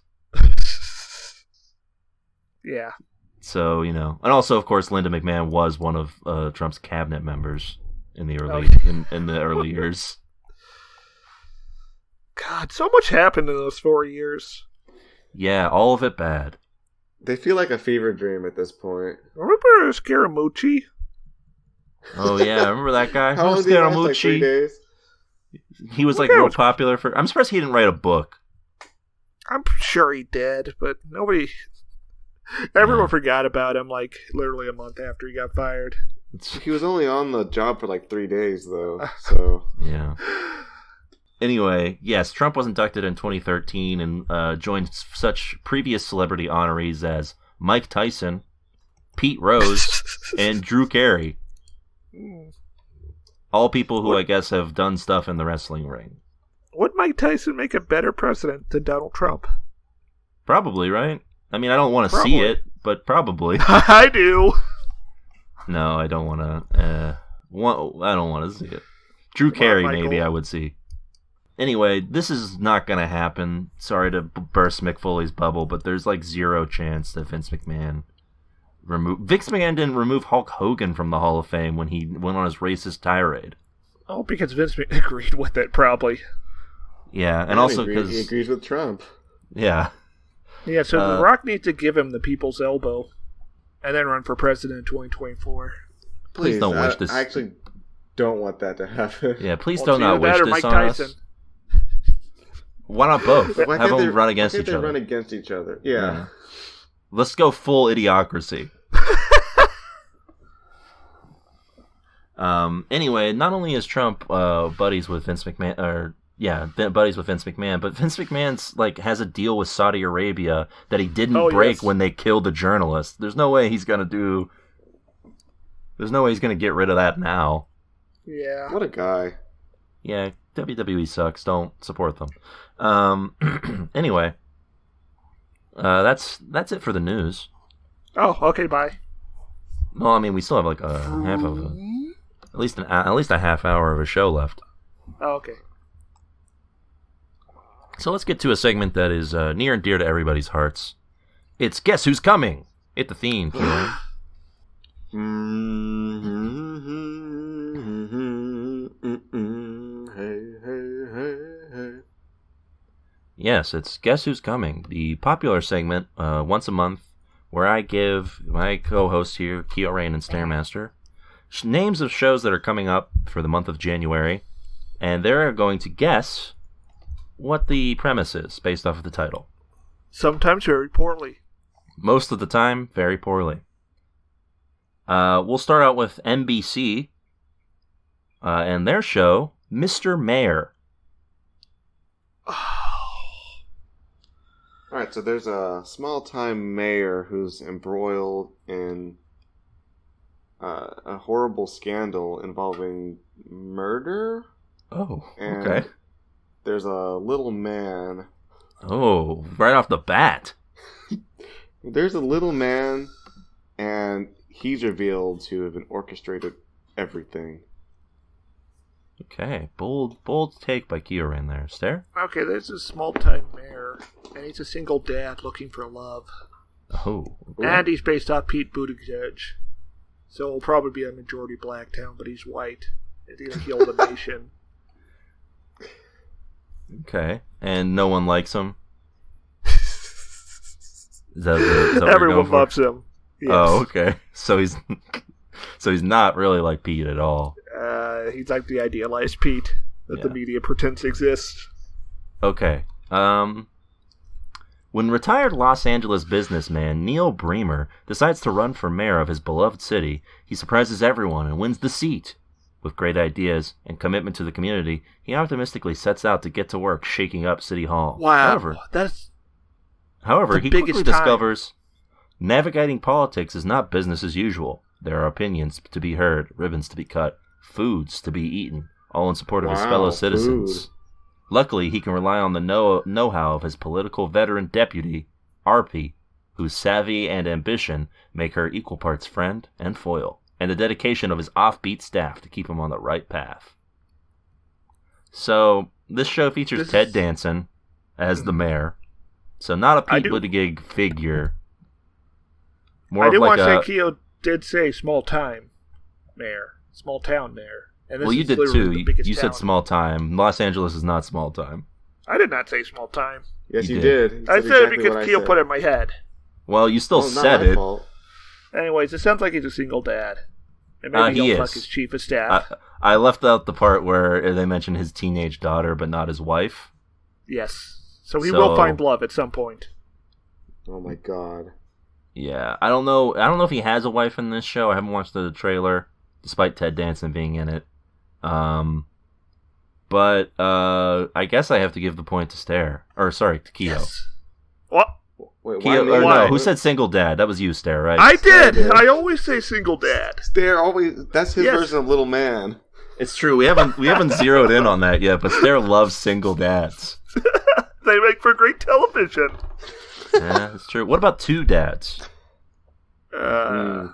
Yeah. So, and also, of course, Linda McMahon was one of Trump's cabinet members in the early in the early years. God, so much happened in those 4 years. Yeah, all of it bad. They feel like a fever dream at this point. Remember Scaramucci? Oh yeah, remember that guy? How long did he last, like 3 days? He was like real popular for... I'm surprised he didn't write a book. I'm sure he did, but everyone forgot about him like literally a month after he got fired. He was only on the job for like 3 days though, so... Yeah. Anyway, yes, Trump was inducted in 2013 and joined such previous celebrity honorees as Mike Tyson, Pete Rose, and Drew Carey. All people who I guess have done stuff in the wrestling ring. Would Mike Tyson make a better president than Donald Trump? Probably, right? I mean, I don't want to see it, but probably. I do. No, I don't want to. I don't want to see it. Drew Carey, maybe I would see. Anyway, this is not going to happen. Sorry to burst Mick Foley's bubble, but there's like zero chance that Vince McMahon didn't remove Hulk Hogan from the Hall of Fame when he went on his racist tirade. Oh, because Vince agreed with it, probably. Yeah, and also because he agrees with Trump. Yeah. Yeah, so The Rock needs to give him the people's elbow, and then run for president in 2024. Please don't wish this. I actually don't want that to happen. Yeah, please don't not wish this Mike on Tyson. us. Why not both? Have them run against each other. Run against each other. Yeah. Let's go full idiocracy. Anyway, not only is Trump buddies with Vince McMahon, buddies with Vince McMahon, but Vince McMahon's has a deal with Saudi Arabia that he didn't break when they killed the journalist. There's no way he's gonna get rid of that now. Yeah. What a guy. Yeah, WWE sucks. Don't support them. Anyway, that's it for the news. Oh, okay, bye. Well, I mean, we still have like a half of at least a half hour of a show left. Oh, okay. So let's get to a segment that is near and dear to everybody's hearts. It's Guess Who's Coming? Hit the theme, Kieran. Yes, it's Guess Who's Coming, the popular segment once a month where I give my co-hosts here, Keo Rain and Stairmaster, names of shows that are coming up for the month of January, and they're going to guess what the premise is based off of the title. Sometimes very poorly. Most of the time, very poorly. We'll start out with NBC and their show, Mr. Mayor. Alright, so there's a small-time mayor who's embroiled in a horrible scandal involving murder. Oh, and okay. There's a little man. Oh, right off the bat. There's a little man, and he's revealed to have orchestrated everything. Okay, bold take by Kieran there. Stair? Okay, there's a small-time mayor, and he's a single dad looking for love. Oh. And he's based off Pete Buttigieg. So it'll probably be a majority black town, but he's white. And he's going to heal the nation. Okay, and no one likes him? Is that what Everyone loves him. Yes. Oh, okay. So he's not really like Pete at all. He's like the idealized Pete that the media pretends exists. Okay. When retired Los Angeles businessman Neil Bremer decides to run for mayor of his beloved city, he surprises everyone and wins the seat. With great ideas and commitment to the community, he optimistically sets out to get to work shaking up City Hall. Wow, However, he quickly discovers navigating politics is not business as usual. There are opinions to be heard, ribbons to be cut, foods to be eaten, all in support of his fellow citizens. Food. Luckily, he can rely on the know-how of his political veteran deputy, Arpy, whose savvy and ambition make her equal parts friend and foil, and the dedication of his offbeat staff to keep him on the right path. So, this show features Ted Danson as the mayor. So, not a Pete Buttigieg figure. I do want to say Keo did say small time mayor. Small town mayor. And this you did too. You said small time. Los Angeles is not small time. I did not say small time. Yes, you did. I said it because Keo put it in my head. Well, you still said it. Fault. Anyways, it sounds like he's a single dad. And maybe he'll fuck his chief of staff. I left out the part where they mentioned his teenage daughter, but not his wife. Yes. So he will find love at some point. Oh my god. Yeah, I don't know if he has a wife in this show. I haven't watched the trailer, despite Ted Danson being in it. But I guess I have to give the point to to Keo. Yes. What? Wait, Keo, why or me? no, who said single dad? That was you, Stare, right? I did. did. I always say single dad. Stare always. That's his Yes. version of little man. It's true. We haven't zeroed in on that yet, but Stare loves single dads. They make for great television. Yeah, that's true. What about two dads? Oh,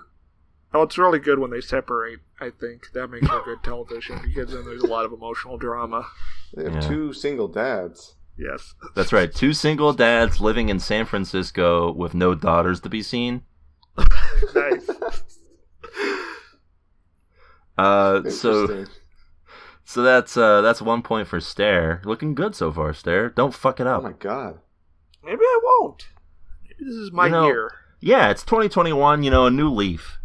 it's really good when they separate. I think that makes for good television because then there's a lot of emotional drama. They have two single dads. Yes, That's right. Two single dads living in San Francisco with no daughters to be seen. nice. Interesting. So that's 1 point for Stare. Looking good so far, Stare. Don't fuck it Oh up. my god. Maybe I won't. Maybe this is my year. Yeah, it's 2021. A new leaf.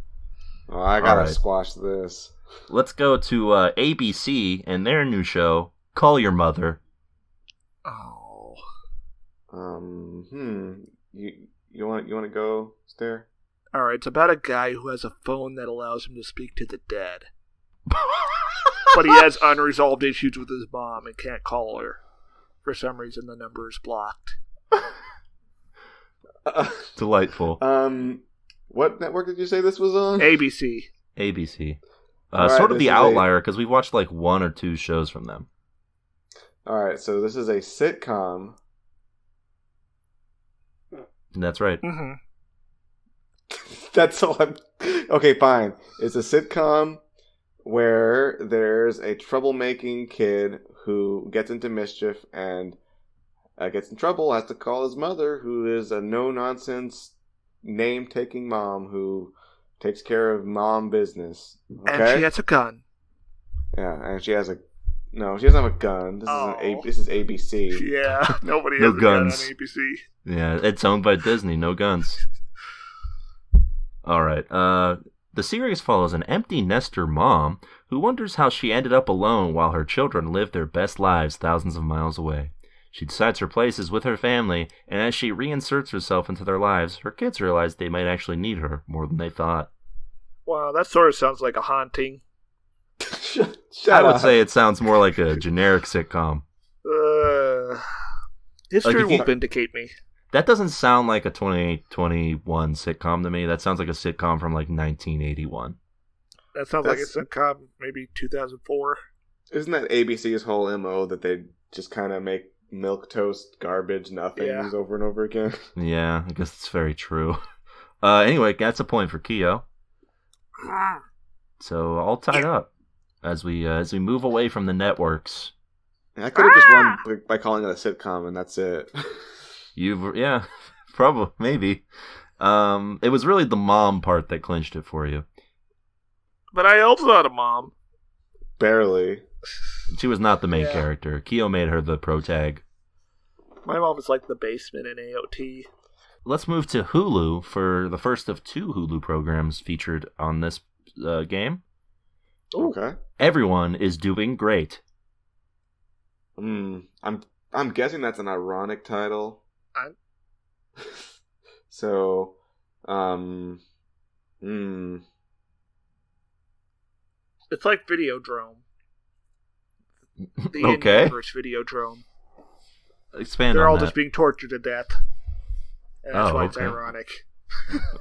Oh, I gotta Alright. squash this. Let's go to ABC and their new show, Call Your Mother. Oh, You want to go, Stare? all right. It's about a guy who has a phone that allows him to speak to the dead, but he has unresolved issues with his mom and can't call her. For some reason, the number is blocked. Delightful. What network did you say this was on? ABC. ABC. Alright, Sort of this the is outlier because we've watched like one or two shows from them. All right, so this is a sitcom. That's right. Mm-hmm. That's all I'm. Okay, fine. It's a sitcom where there's a troublemaking kid who gets into mischief and gets in trouble, has to call his mother, who is a no-nonsense, name-taking mom who takes care of mom business. Okay? And she has a gun. Yeah, and she has a... No, she doesn't have a gun. This is ABC. Yeah, nobody No has guns. a gun on ABC. Yeah, it's owned by Disney. No guns. All right. The series follows an empty nester mom who wonders how she ended up alone while her children live their best lives thousands of miles away. She decides her place is with her family, and as she reinserts herself into their lives, her kids realize they might actually need her more than they thought. Wow, that sort of sounds like a haunting. Shut I would up. say it sounds more like a generic sitcom. History Like if you- will vindicate me. That doesn't sound like a 2021 sitcom to me. That sounds like a sitcom from like 1981. That sounds like a sitcom, maybe 2004. Isn't that ABC's whole MO that they just kind of make milquetoast garbage nothings over and over again? Yeah, I guess it's very true. Anyway, that's a point for Keo. So all tied up as we move away from the networks. I could have just won by calling it a sitcom, and that's it. Probably, maybe. It was really the mom part that clinched it for you. But I also had a mom. Barely. She was not the main character. Keo made her the protag. My mom is like the basement in AOT. Let's move to Hulu for the first of two Hulu programs featured on this game. Ooh. Okay. Everyone is doing great. I'm guessing that's an ironic title. I'm- So, It's like Videodrome. The Okay. in-universe Videodrome. Expand They're on all that. just being tortured to death. And that's why it's okay. ironic.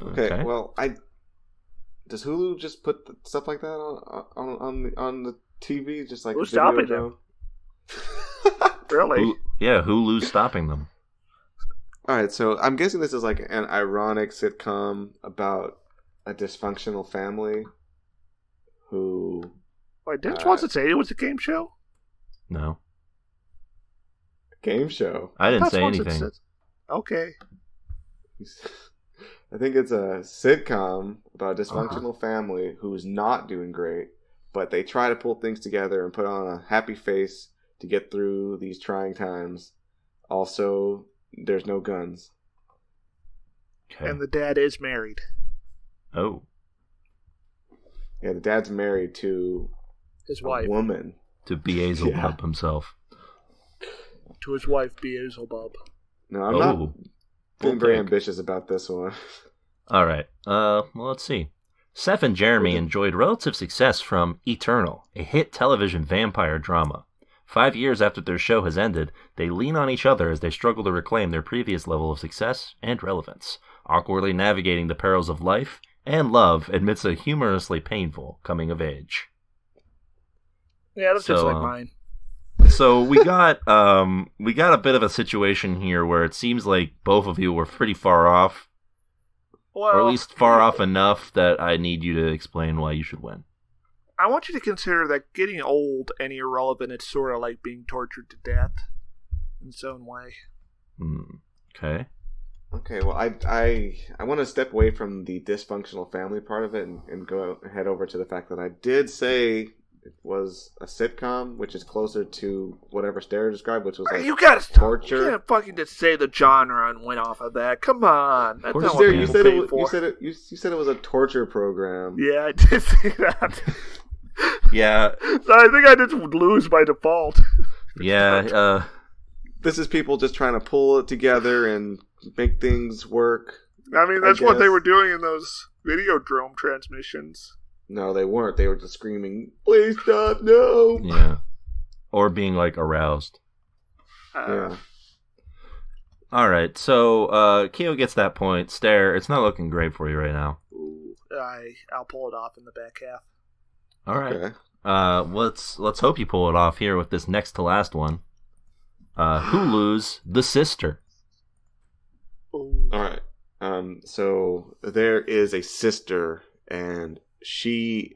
Okay, well, does Hulu just put stuff like that on the TV, just like Who's Video stopping Dome? Really? Hulu's stopping them. All right, so I'm guessing this is like an ironic sitcom about a dysfunctional family who... Wait, didn't Swanson say it was a game show? No, Game show. I didn't thought say Swanson anything. said- Okay. I think it's a sitcom about a dysfunctional family who's not doing great, but they try to pull things together and put on a happy face to get through these trying times. Also, there's no guns. Okay. And the dad is married. Oh, Yeah, the dad's married to His a wife. woman. to Beelzebub himself. To his wife, Beelzebub. No, I'm not Oh, being very pick. ambitious about this one. All right. Well, let's see. Seth and Jeremy enjoyed relative success from Eternal, a hit television vampire drama. 5 years after their show has ended, they lean on each other as they struggle to reclaim their previous level of success and relevance, awkwardly navigating the perils of life and love amidst a humorously painful coming of age. Yeah, that's just like mine. So we got a bit of a situation here where it seems like both of you were pretty far off, or at least far off enough that I need you to explain why you should win. I want you to consider that getting old and irrelevant is sort of like being tortured to death in its own way. Okay. Okay, well, I want to step away from the dysfunctional family part of it and head over to the fact that I did say it was a sitcom, which is closer to whatever Stare described, which was like you gotta stop. torture. You can't fucking just say the genre and went off of that. Come on, that's not Stare, what you people pay for. you said it was a torture program. Yeah, I did say that. Yeah. So I think I just would lose by default. Yeah. This is people just trying to pull it together and make things work. I mean, that's what they were doing in those Videodrome transmissions. No, they weren't. They were just screaming, "Please stop, no!" Yeah. Or being, like, aroused. Yeah. Alright, so, Keo gets that point. Stare, it's not looking great for you right now. I'll pull it off in the back half. Alright. Okay. Let's hope you pull it off here with this next to last one. Hulu's The Sister. Alright. So, there is a sister, and she's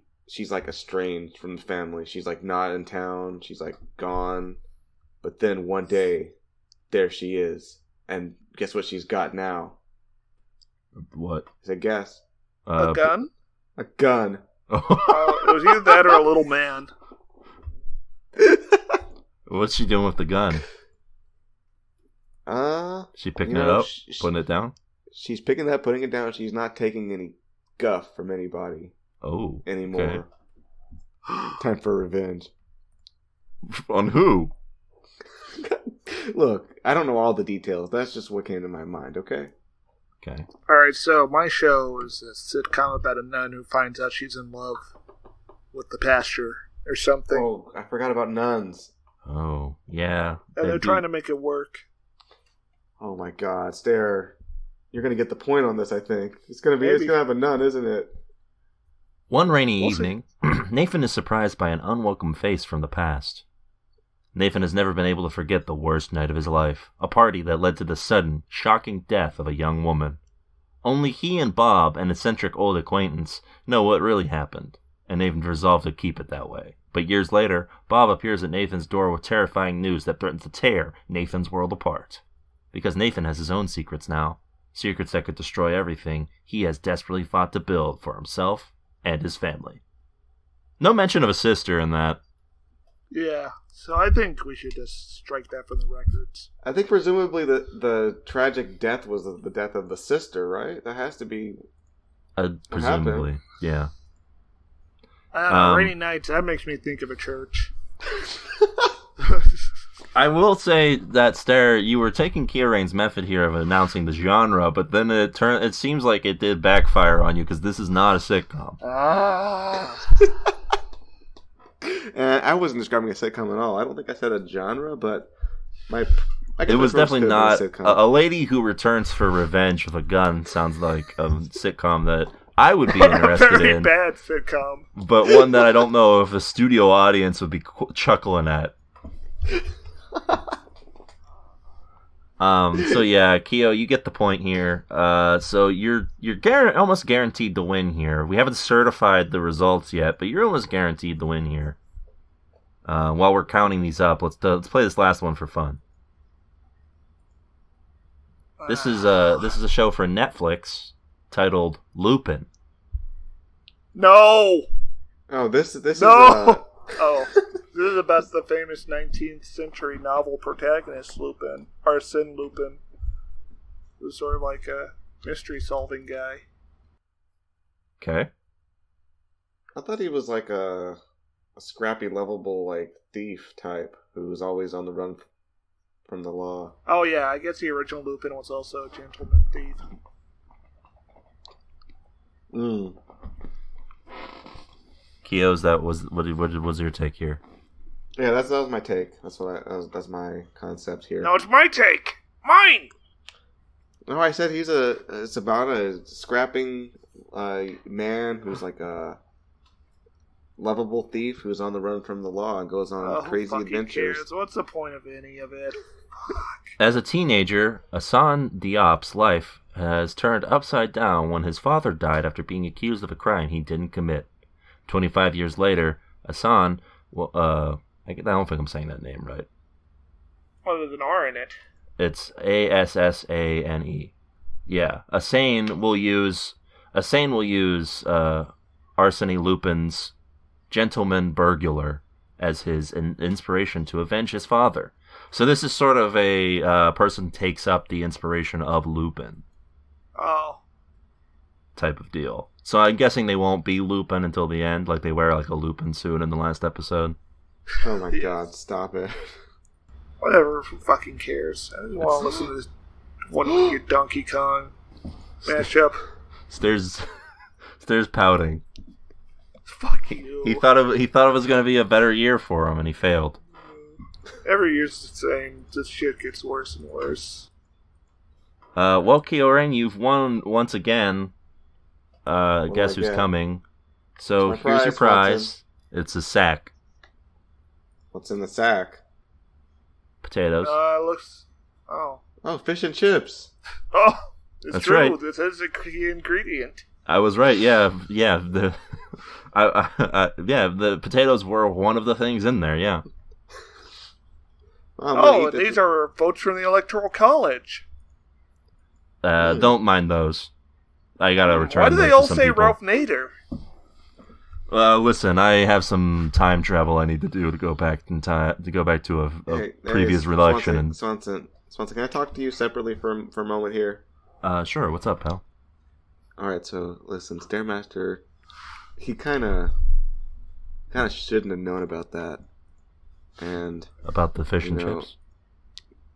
like estranged from the family. She's like not in town. She's like gone. But then one day, there she is. And guess what she's got now? What? Is a guess. A gun? A gun. It was either that or a little man. What's she doing with the gun? She picking it up, putting it down? She's picking it up, putting it down. She's not taking any guff from anybody. Anymore. Okay. Time for revenge. On who? Look, I don't know all the details. That's just what came to my mind, okay? Okay. Alright, so my show is a sitcom about a nun who finds out she's in love with the pastor or something. Oh, I forgot about nuns. Oh, yeah. And they're trying to make it work. Oh my god, Stare. You're going to get the point on this, I think. It's going to have a nun, isn't it? One rainy evening, Nathan is surprised by an unwelcome face from the past. Nathan has never been able to forget the worst night of his life, a party that led to the sudden, shocking death of a young woman. Only he and Bob, an eccentric old acquaintance, know what really happened, and Nathan resolved to keep it that way. But years later, Bob appears at Nathan's door with terrifying news that threatens to tear Nathan's world apart. Because Nathan has his own secrets now, secrets that could destroy everything he has desperately fought to build for himself and his family. No mention of a sister in that. Yeah, so I think we should just strike that from the records. I think presumably the tragic death was the death of the sister, right? That has to be... presumably, yeah. Rainy nights, that makes me think of a church. I will say that, Stare, you were taking Kieran's method here of announcing the genre, but then it seems like it did backfire on you because this is not a sitcom. I wasn't describing a sitcom at all. I don't think I said a genre, but it was definitely not a lady who returns for revenge with a gun. Sounds like a sitcom that I would be interested Very in. Bad sitcom, but one that I don't know if a studio audience would be chuckling at. So yeah, Keo, you get the point here. So you're almost guaranteed to win here. We haven't certified the results yet, but you're almost guaranteed to win here. While we're counting these up, let's play this last one for fun. This is a show for Netflix titled Lupin. No. Oh, this no. is This is about the famous 19th century novel protagonist, Lupin. Arsène Lupin. Who's sort of like a mystery-solving guy. Okay. I thought he was like a scrappy, lovable, like, thief type who was always on the run from the law. Oh, yeah, I guess the original Lupin was also a gentleman thief. Mm. Keo's, what was your take here? Yeah, that was my take. That's my concept here. No, it's my take. Mine. No, I said it's about a scrapping man who's like a lovable thief who's on the run from the law and goes on crazy who adventures. Cares? What's the point of any of it? As a teenager, Hassan Diop's life has turned upside down when his father died after being accused of a crime he didn't commit. 25 years later, Hassan, I don't think I'm saying that name right. Well, there's an R in it. It's Assane. Yeah, Assane will use Arsene Lupin's gentleman burglar as his inspiration to avenge his father. So this is sort of a person takes up the inspiration of Lupin. Oh. Type of deal. So I'm guessing they won't be Lupin until the end, like they wear like a Lupin suit in the last episode. Oh my god, stop it. Whatever, who fucking cares? I just want to listen to this one Donkey Kong mashup. Stairs pouting. Fuck you. He thought it was going to be a better year for him, and he failed. Every year's the same. This shit gets worse and worse. Well, Kyoren, you've won once again. Guess who's coming? So here's your prize. It's a sack. What's in the sack? Potatoes. Looks. Oh, fish and chips. Oh, it's That's true. right. This is a key ingredient. I was right. Yeah. The the potatoes were one of the things in there. Yeah. Oh, these are votes from the Electoral College. Don't mind those. I gotta return. Why do they all say Ralph Nader? Listen, I have some time travel I need to do to go back in time to a previous election. Swanson, can I talk to you separately for a moment here? Sure. What's up, pal? All right. So listen, Stairmaster, he kind of shouldn't have known about that, and about the fish and chips.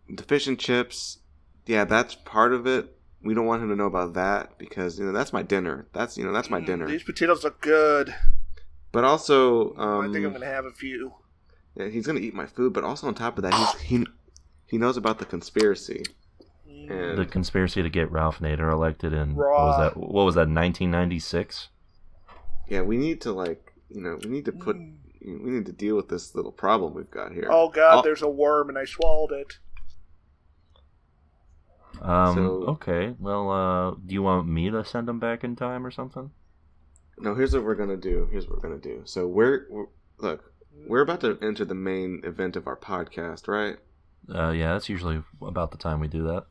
The fish and chips, yeah, that's part of it. We don't want him to know about that because that's my dinner. That's my dinner. These potatoes look good. But also, I think I'm gonna have a few. Yeah, he's gonna eat my food. But also on top of that, he knows about the conspiracy. And the conspiracy to get Ralph Nader elected in what was that 1996? Yeah, we need to we need to deal with this little problem we've got here. Oh God, there's a worm and I swallowed it. Okay. Well, do you want me to send him back in time or something? No, here's what we're gonna do. So we're about to enter the main event of our podcast, right? Yeah, that's usually about the time we do that.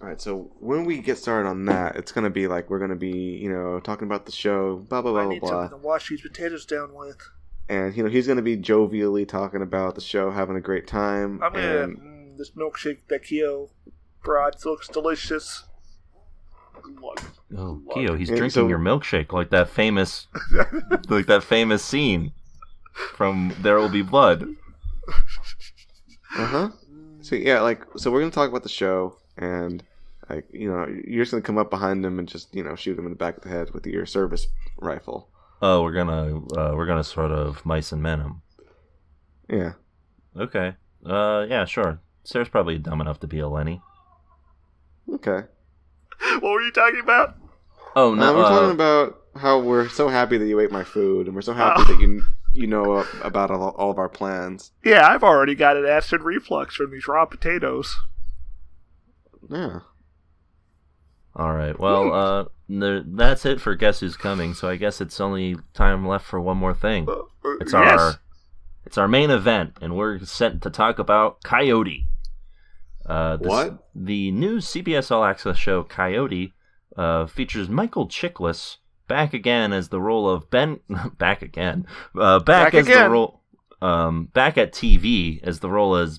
All right. So when we get started on that, it's gonna be we're gonna be talking about the show, blah blah blah blah. I need something to wash these potatoes down with. And he's gonna be jovially talking about the show, having a great time. I'm gonna this milkshake that Kyo brought looks delicious. Oh, Kyo, he's drinking your milkshake like that famous scene from There Will Be Blood. So yeah, so we're gonna talk about the show, and you're just gonna come up behind him and just shoot him in the back of the head with your service rifle. Oh, we're gonna sort of mice and men him. Yeah. Okay. Yeah, sure. Sarah's probably dumb enough to be a Lenny. Okay. What were you talking about? Oh no, we're talking about how we're so happy that you ate my food, and we're so happy that you know about all of our plans. Yeah, I've already got an acid reflux from these raw potatoes. Yeah. All right. Well, that's it for Guess Who's Coming. So I guess it's only time left for one more thing. It's our main event, and we're set to talk about Coyote. What? The new CBS All Access show Coyote features Michael Chiklis back again as the role of Ben. Back at TV as the role of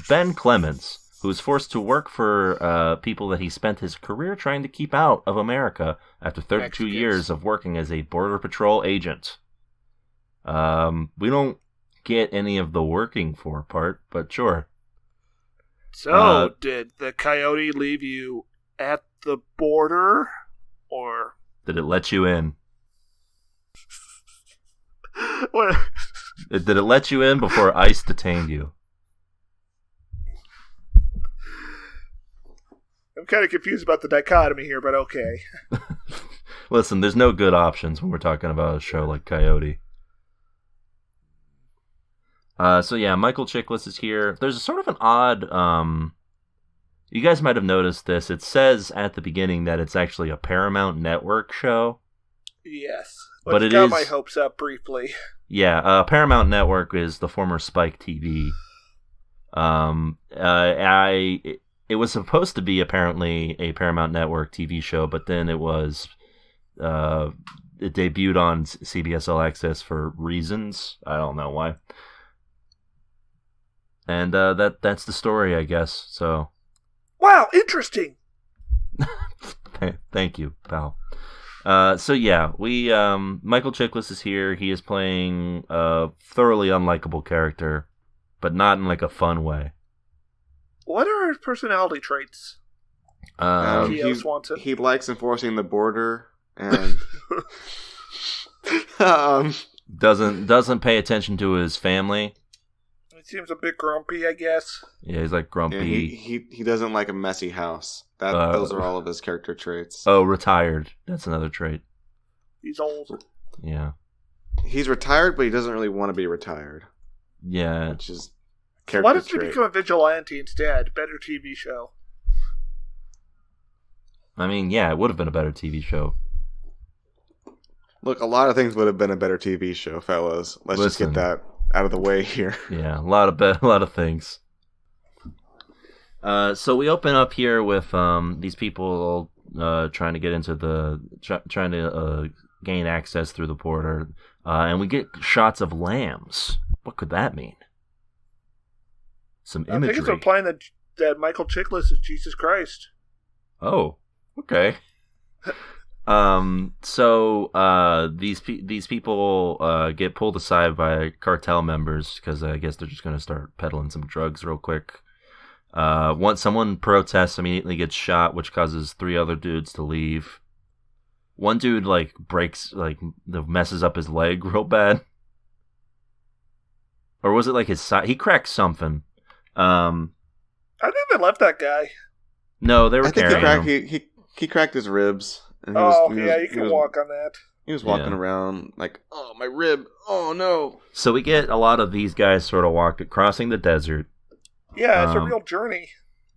Ben Clements, who is forced to work for people that he spent his career trying to keep out of America after 32 years of working as a Border Patrol agent. We don't get any of the working for part, but sure. So, did the Coyote leave you at the border, or did it let you in? What? Did it let you in before ICE detained you? I'm kind of confused about the dichotomy here, but okay. Listen, there's no good options when we're talking about a show like Coyote. So yeah, Michael Chiklis is here. There's a sort of an odd... you guys might have noticed this. It says at the beginning that it's actually a Paramount Network show. Yes. But it got is... my hopes up briefly. Yeah, Paramount Network is the former Spike TV. It was supposed to be apparently a Paramount Network TV show, but then it was... it debuted on CBS All Access for reasons. I don't know why. And that's the story, I guess. So, wow, interesting. Thank you, pal. So yeah, we Michael Chiklis is here. He is playing a thoroughly unlikable character, but not in like a fun way. What are his personality traits? He likes enforcing the border and doesn't pay attention to his family. He seems a bit grumpy, I guess. Yeah, he's like grumpy. Yeah, he doesn't like a messy house. Those are all of his character traits. Oh, retired. That's another trait. He's old. Yeah. He's retired, but he doesn't really want to be retired. Yeah. Which is character Why don't you become a vigilante instead? Better TV show. I mean, yeah, it would have been a better TV show. Look, a lot of things would have been a better TV show, fellas. Let's just get that out of the way here. Yeah, a lot of things. So we open up here with these people trying to get into trying to gain access through the border, and we get shots of lambs. What could that mean? Some imagery. I think it's implying that Michael Chiklis is Jesus Christ. Oh, okay. So these people get pulled aside by cartel members because I guess they're just going to start peddling some drugs real quick. Once someone protests, immediately gets shot, which causes 3 other dudes to leave. One dude messes up his leg real bad, or was it like his side? He cracked something. I think they left that guy. No, they were carrying him. He cracked his ribs. You can walk on that. He was walking around like, oh, my rib. Oh, no. So we get a lot of these guys sort of crossing the desert. Yeah, it's a real journey.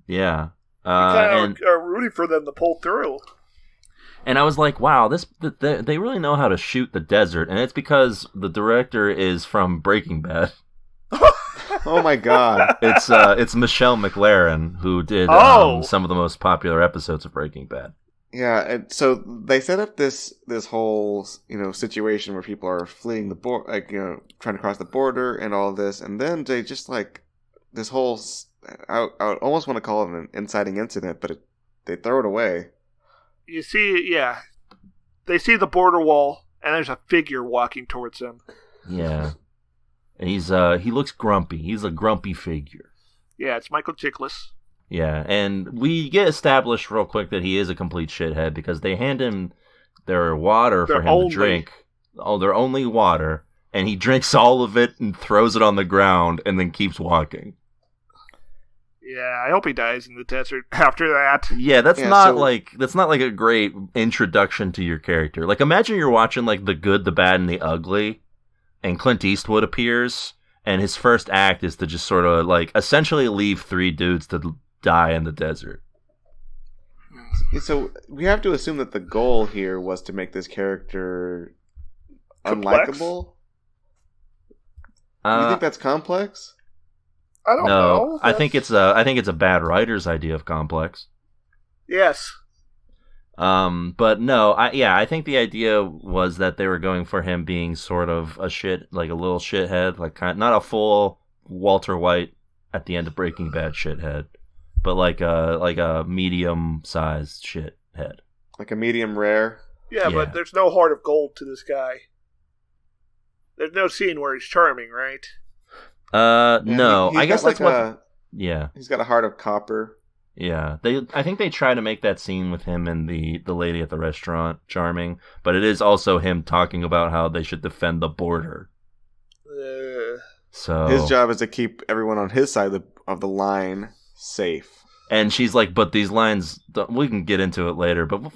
Yeah. You kind of are rooting for them to pull through. And I was like, wow, they really know how to shoot the desert. And it's because the director is from Breaking Bad. Oh, my God. It's Michelle MacLaren, who did some of the most popular episodes of Breaking Bad. Yeah, and so they set up this whole situation where people are fleeing the border, trying to cross the border and all of this, and then they just this whole I would almost want to call it an inciting incident, but they throw it away. You see, yeah, they see the border wall, and there's a figure walking towards them. Yeah, and he looks grumpy. He's a grumpy figure. Yeah, it's Michael Chiklis. Yeah, and we get established real quick that he is a complete shithead because they hand him their water for him to drink. Oh, their only water, and he drinks all of it and throws it on the ground and then keeps walking. Yeah, I hope he dies in the desert after that. Yeah, that's not like a great introduction to your character. Like, imagine you're watching like The Good, the Bad, and the Ugly, and Clint Eastwood appears, and his first act is to just sort of like essentially leave 3 dudes to die in the desert. So we have to assume that the goal here was to make this character unlikable. You think that's complex? I don't know. I think it's a bad writer's idea of complex. Yes. But no, I think the idea was that they were going for him being sort of a little shithead, like not a full Walter White at the end of Breaking Bad shithead, but like a medium-sized shithead. Like a medium rare? Yeah, but there's no heart of gold to this guy. There's no scene where he's charming, right? No. I guess that's what... Yeah. He's got a heart of copper. Yeah. I think they try to make that scene with him and the lady at the restaurant charming, but it is also him talking about how they should defend the border. So his job is to keep everyone on his side of the line safe. And she's like, but these lines, we can get into it later, but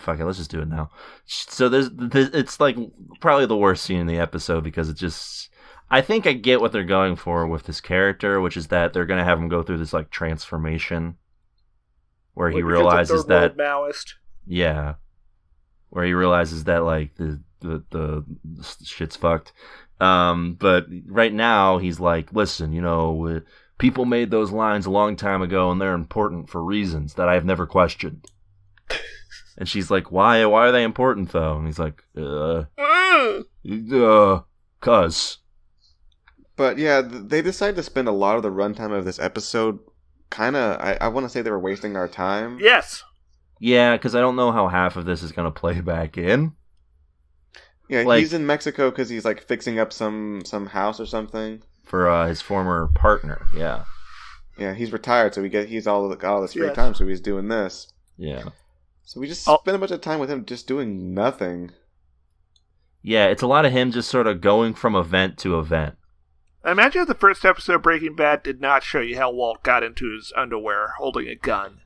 fuck it, let's just do it now. So it's like probably the worst scene in the episode because it just, I think I get what they're going for with this character, which is that they're going to have him go through this like transformation where he realizes that Maoist. Yeah, where he realizes that like the shit's fucked. But right now he's like, listen, people made those lines a long time ago, and they're important for reasons that I've never questioned. And she's like, why are they important though? And he's like, cuz. But yeah, they decided to spend a lot of the runtime of this episode kind of, I want to say they were wasting our time. Yes. Yeah, because I don't know how half of this is going to play back in. Yeah, he's in Mexico because he's like fixing up some house or something. For his former partner, yeah. Yeah, he's retired, so he's all this free time, so he's doing this. Yeah. So we just spent a bunch of time with him just doing nothing. Yeah, it's a lot of him just sort of going from event to event. I imagine if the first episode of Breaking Bad did not show you how Walt got into his underwear holding a gun.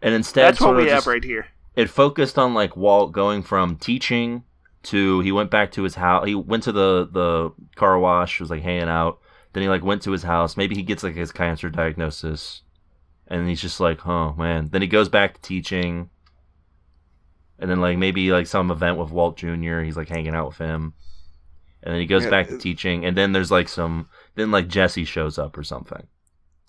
And instead, that's what we have right here. It focused on like Walt going from teaching to he went back to his house. He went to the car wash, was like hanging out. Then he like went to his house. Maybe he gets like his cancer diagnosis, and he's just like, oh man. Then he goes back to teaching, and then like maybe like some event with Walt Jr. He's like hanging out with him, and then he goes back to teaching, and then there's like then like Jesse shows up or something.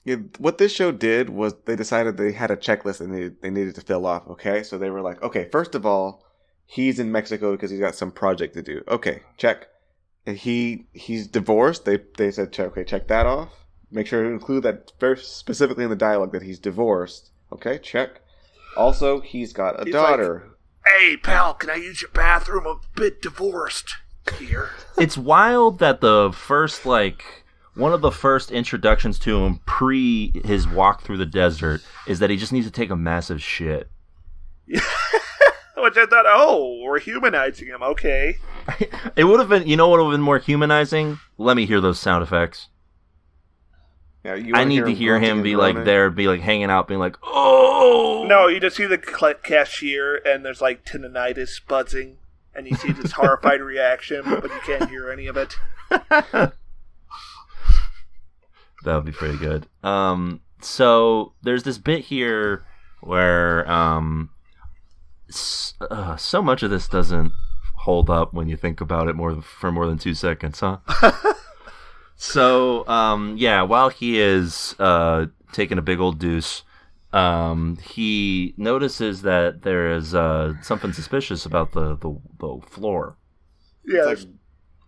Yeah, what this show did was they decided they had a checklist and they needed to fill off. Okay, so they were like, okay, first of all, he's in Mexico because he's got some project to do. Okay, check. And he's divorced. They said, check that off. Make sure to include that very specifically in the dialogue that he's divorced. Okay, check. Also, he's got a daughter. Like, hey, pal, can I use your bathroom? I'm a bit divorced here. It's wild that the first one of the first introductions to him pre his walk through the desert is that he just needs to take a massive shit. Which I thought, we're humanizing him. Okay. It would have been, what would have been more humanizing? Let me hear those sound effects. Yeah, I need to hear him be like there, be like hanging out, being like, oh! No, you just see the cashier and there's like tinnitus buzzing, and you see this horrified reaction, but you can't hear any of it. That would be pretty good. So there's this bit here where so much of this doesn't hold up when you think about it for more than 2 seconds, huh? So while he is taking a big old deuce, he notices that there is something suspicious about the floor. Yeah, it's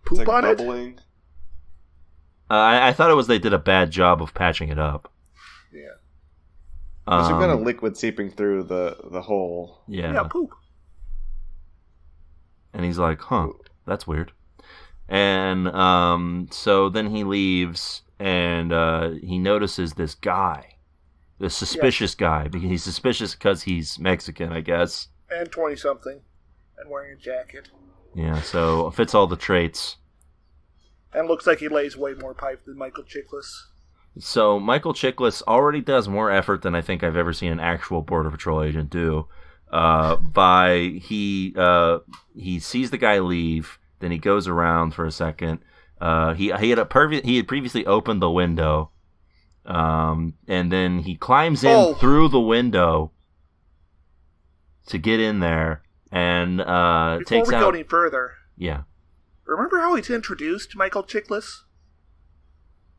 poop like on bubbling. it. I thought it was they did a bad job of patching it up. Yeah. There's some kind of liquid seeping through the hole. Yeah, poop. And he's like, huh, that's weird. And so then he leaves, and he notices this guy. This suspicious guy. Because he's suspicious because he's Mexican, I guess. And 20-something. And wearing a jacket. Yeah, so fits all the traits. And looks like he lays way more pipe than Michael Chiklis. So Michael Chiklis already does more effort than I think I've ever seen an actual Border Patrol agent do. He sees the guy leave, then he goes around for a second. He had previously opened the window, and then he climbs in through the window to get in there, and takes out. Before we go any further, yeah. Remember how he's introduced Michael Chiklis?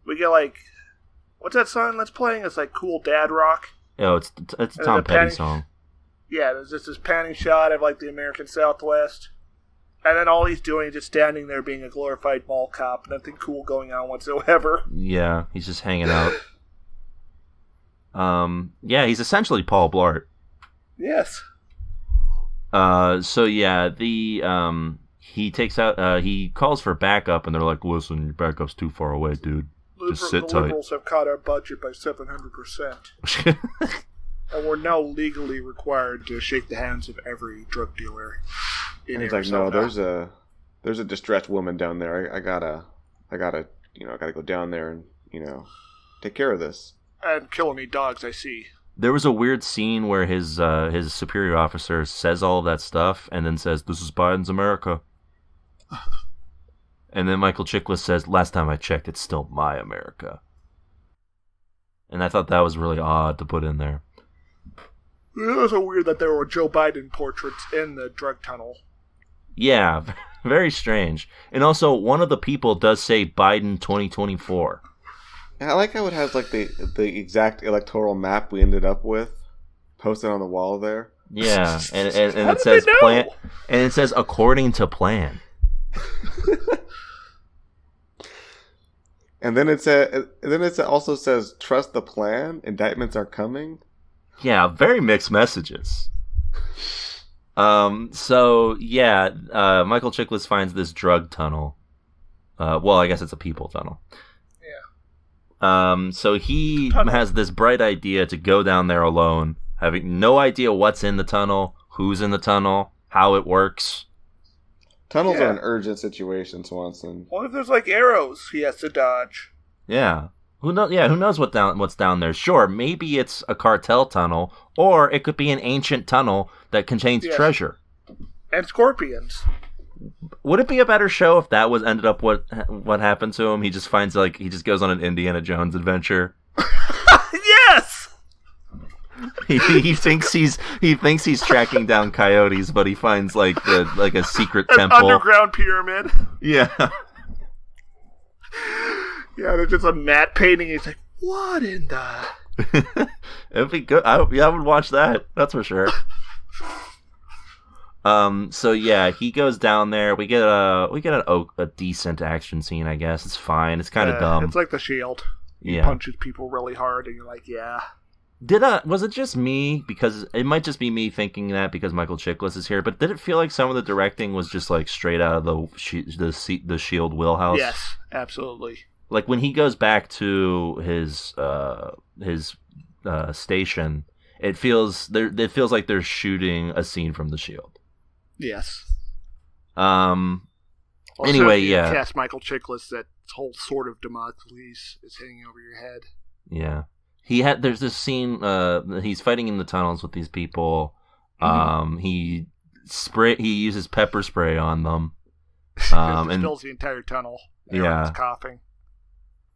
We get like, what's that song that's playing? It's like cool dad rock. Oh, it's a Tom Petty song. Yeah, there's just this panning shot of like the American Southwest, and then all he's doing is just standing there being a glorified mall cop. Nothing cool going on whatsoever. Yeah, he's just hanging out. He's essentially Paul Blart. Yes. He takes out. He calls for backup, and they're like, "Listen, your backup's too far away, dude. Just sit tight." The Liberals have cut our budget by 700%, and we're now legally required to shake the hands of every drug dealer in Arizona. Like, no, there's a distressed woman down there. I gotta I gotta go down there and, take care of this. And kill any dogs I see. There was a weird scene where his superior officer says all of that stuff and then says, "This is Biden's America." And then Michael Chiklis says, "Last time I checked, it's still my America." And I thought that was really odd to put in there. It was so weird that there were Joe Biden portraits in the drug tunnel. Yeah, very strange. And also, one of the people does say Biden 2024. I like how it has like the exact electoral map we ended up with posted on the wall there. Yeah, and it says plan, and it says according to plan. And then it also says trust the plan. Indictments are coming. Yeah, very mixed messages. So yeah, Michael Chiklis finds this drug tunnel. Well, I guess it's a people tunnel. So he has this bright idea to go down there alone, having no idea what's in the tunnel, who's in the tunnel, how it works. Tunnels are an urgent situation, Swanson. What if there's like arrows he has to dodge? Yeah. Who knows? Yeah, who knows what's down there? Sure, maybe it's a cartel tunnel, or it could be an ancient tunnel that contains treasure and scorpions. Would it be a better show if that was ended up what happened to him? He just finds he just goes on an Indiana Jones adventure. Yes. He thinks he's tracking down coyotes, but he finds like a secret temple, underground pyramid. Yeah. Yeah, there's just a matte painting. He's like, what in the? It'd be good. I would watch that. That's for sure. So yeah, he goes down there. We get a decent action scene, I guess. It's fine. It's kind of dumb. It's like The Shield. He punches people really hard, and you're like, yeah. Was it just me? Because it might just be me thinking that because Michael Chiklis is here. But did it feel like some of the directing was just like straight out of the Shield wheelhouse? Yes, absolutely. Like when he goes back to his station, it feels like they're shooting a scene from The Shield. Yes. Anyway, yeah. Cast Michael Chiklis, that whole sword of Damocles is hanging over your head. Yeah. There's this scene, he's fighting in the tunnels with these people. Mm-hmm. He uses pepper spray on them. And fills the entire tunnel. Everyone's coughing.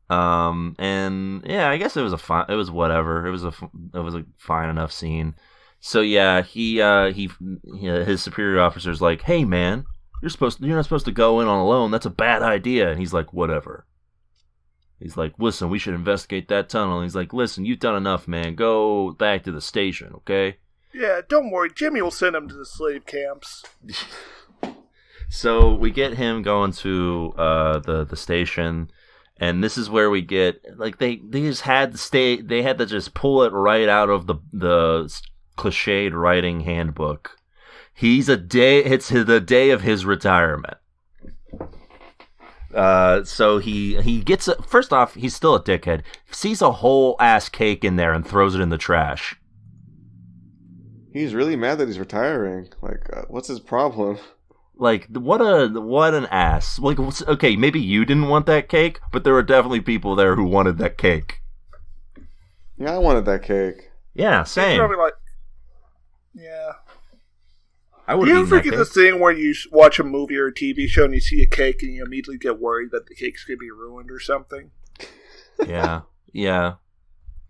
And yeah, I guess it was whatever. It was a fine enough scene. So yeah, his superior officer's like, "Hey man, you're not supposed to go in on alone. That's a bad idea." And he's like, "Whatever." He's like, "Listen, we should investigate that tunnel." And he's like, "Listen, you've done enough, man. Go back to the station, okay?" Yeah, don't worry. Jimmy will send him to the slave camps. So we get him going to the station. And this is where we get they just had to just pull it right out of the cliched writing handbook. It's the day of his retirement. So he gets first off, he's still a dickhead. Sees a whole ass cake in there and throws it in the trash. He's really mad that he's retiring. Like, what's his problem? Like, what an ass. Like, okay, maybe you didn't want that cake, but there were definitely people there who wanted that cake. Yeah, I wanted that cake. Yeah, same. Probably like, yeah. I would. Do you ever get this thing where you watch a movie or a TV show and you see a cake and you immediately get worried that the cake's going to be ruined or something? Yeah, yeah.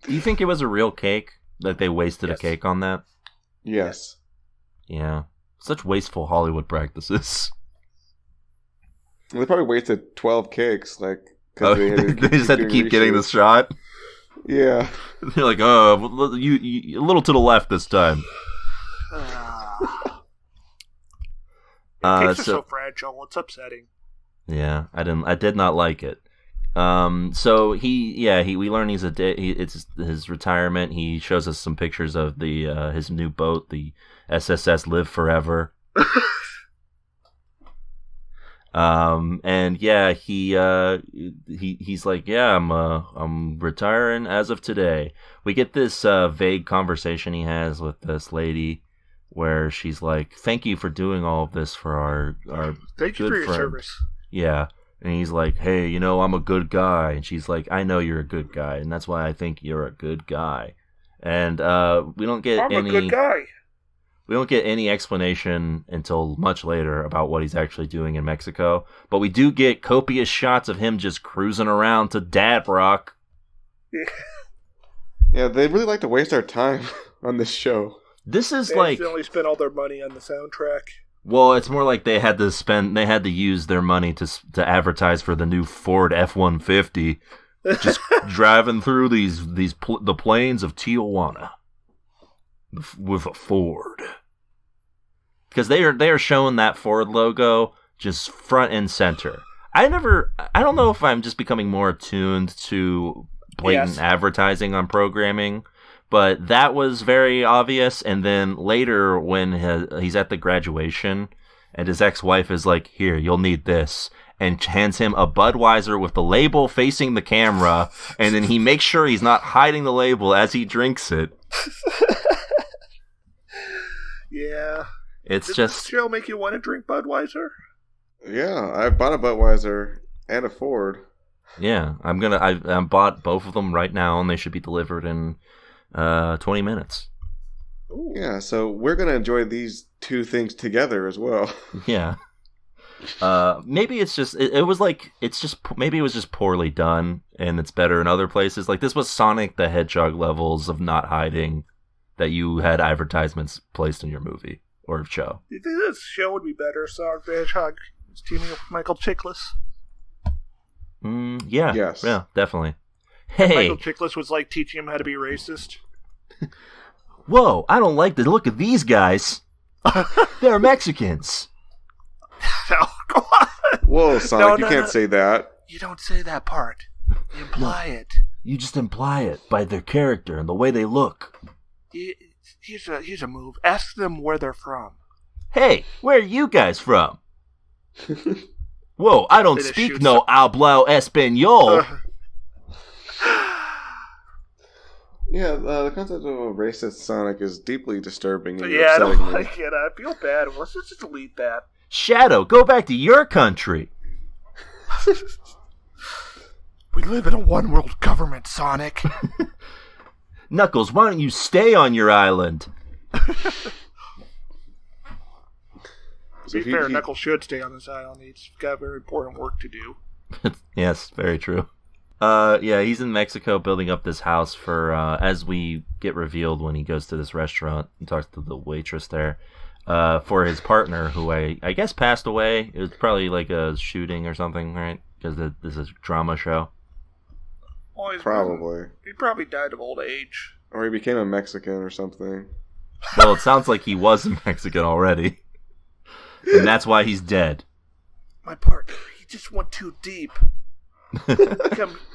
Do you think it was a real cake? That they wasted a cake on that? Yes. Yeah. Such wasteful Hollywood practices. They probably wasted 12 cakes, like, because they just had to keep getting the shot. Yeah. They're like, "Oh, you a little to the left this time." Cakes are so fragile. It's upsetting. Yeah, I did not like it. So we learn it's his retirement. He shows us some pictures of his new boat, the SSS Live Forever. And yeah, he's like, "Yeah, I'm retiring as of today." We get this vague conversation he has with this lady where she's like, "Thank you for doing all of this for our Thank you for your service." Yeah. And he's like, hey, you know, I'm a good guy. And she's like, I know you're a good guy, and that's why I think you're a good guy. And we don't get I'm a good guy. We don't get any explanation until much later about what he's actually doing in Mexico. But we do get copious shots of him just cruising around to Dad Rock. Yeah, they really like to waste our time on this show. This is they accidentally spent all their money on the soundtrack. Well, it's more like they had to use their money to advertise for the new Ford F-150, just driving through the plains of Tijuana with a Ford. Because they are showing that Ford logo just front and center. I don't know if I'm just becoming more attuned to blatant advertising on programming, but that was very obvious. And then later when he's at the graduation and his ex-wife is like, here, you'll need this, and hands him a Budweiser with the label facing the camera, and then he makes sure he's not hiding the label as he drinks it. Yeah. It's Did just... this show make you want to drink Budweiser? Yeah, I bought a Budweiser and a Ford. Yeah, I bought both of them right now, and they should be delivered in 20 minutes. Ooh. Yeah, so we're going to enjoy these two things together as well. Yeah. Maybe it's just maybe it was just poorly done, and it's better in other places. Like, this was Sonic the Hedgehog levels of not hiding that you had advertisements placed in your movie or show. Do you think this show would be better if Sonic the Hedgehog was teaming up with Michael Chiklis? Yeah. Yes. Yeah, definitely. Hey! Michael Chiklis was like teaching him how to be racist. Whoa, I don't like the look of these guys. They're Mexicans. No, go on. Whoa, Sonic, you can't say that. You don't say that part. You imply it. You just imply it by their character and the way they look. Here's a move. Ask them where they're from. Hey, where are you guys from? Whoa, I don't speak no hablo español. Yeah, the concept of a racist Sonic is deeply disturbing. And Yeah, I don't upsetting me. like it. I feel bad. Let's just delete that. Shadow, go back to your country. We live in a one-world government, Sonic. Knuckles, why don't you stay on your island? To be fair, Knuckles should stay on this island. He's got very important work to do. Yes, very true. Yeah, he's in Mexico building up this house for, as we get revealed when he goes to this restaurant and talks to the waitress there, for his partner, who I guess passed away. It was probably like a shooting or something, right? Because this is a drama show. Well, Probably. He probably died of old age. Or he became a Mexican or something. Well, it sounds like he was a Mexican already. And that's why he's dead. My partner, he just went too deep.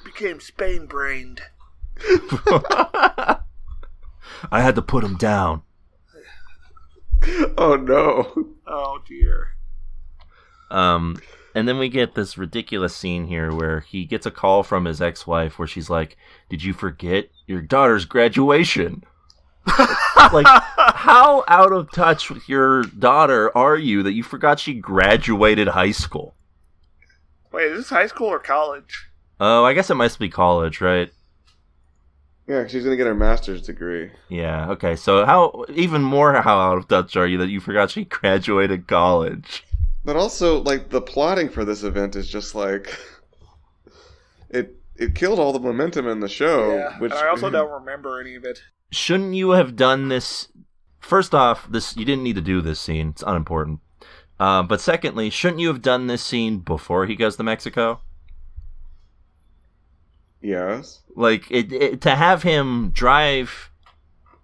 Became Spain-brained. I had to put him down. Oh no. Oh dear. And then we get this ridiculous scene here where he gets a call from his ex-wife where she's like, "Did you forget your daughter's graduation?" Like, how out of touch with your daughter are you that you forgot she graduated high school? Wait, is this high school or college? Oh, I guess it must be college, right? Yeah, she's gonna get her master's degree. Yeah, okay. So how out of touch are you that you forgot she graduated college? But also, like, the plotting for this event is just like it killed all the momentum in the show. Yeah, which and I also don't remember any of it. Shouldn't you have done this? First off, you didn't need to do this scene. It's unimportant. But secondly, shouldn't you have done this scene before he goes to Mexico? Yes. Like, to have him drive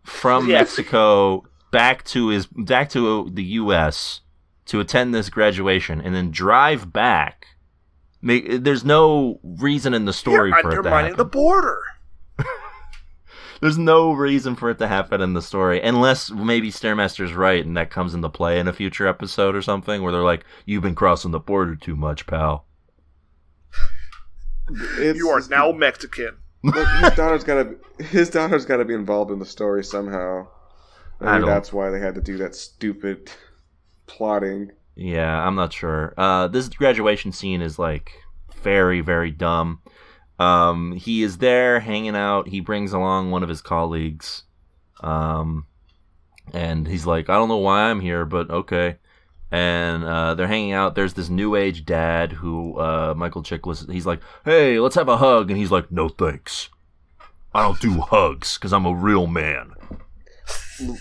from Mexico back to the U.S. to attend this graduation and then drive back. There's no reason in the story for it to happen. You're undermining the border. There's no reason for it to happen in the story, unless maybe Stairmaster's right and that comes into play in a future episode or something, where they're like, "You've been crossing the border too much, pal." You are now Mexican. Look, his daughter's gotta be involved in the story somehow. Maybe that's why they had to do that stupid plotting. Yeah, I'm not sure. This graduation scene is like very, very dumb. He is there hanging out. He brings along one of his colleagues. And he's like, I don't know why I'm here, but okay. And they're hanging out. There's this new age dad who Michael Chiklis, he's like, hey, let's have a hug. And he's like, no thanks. I don't do hugs because I'm a real man.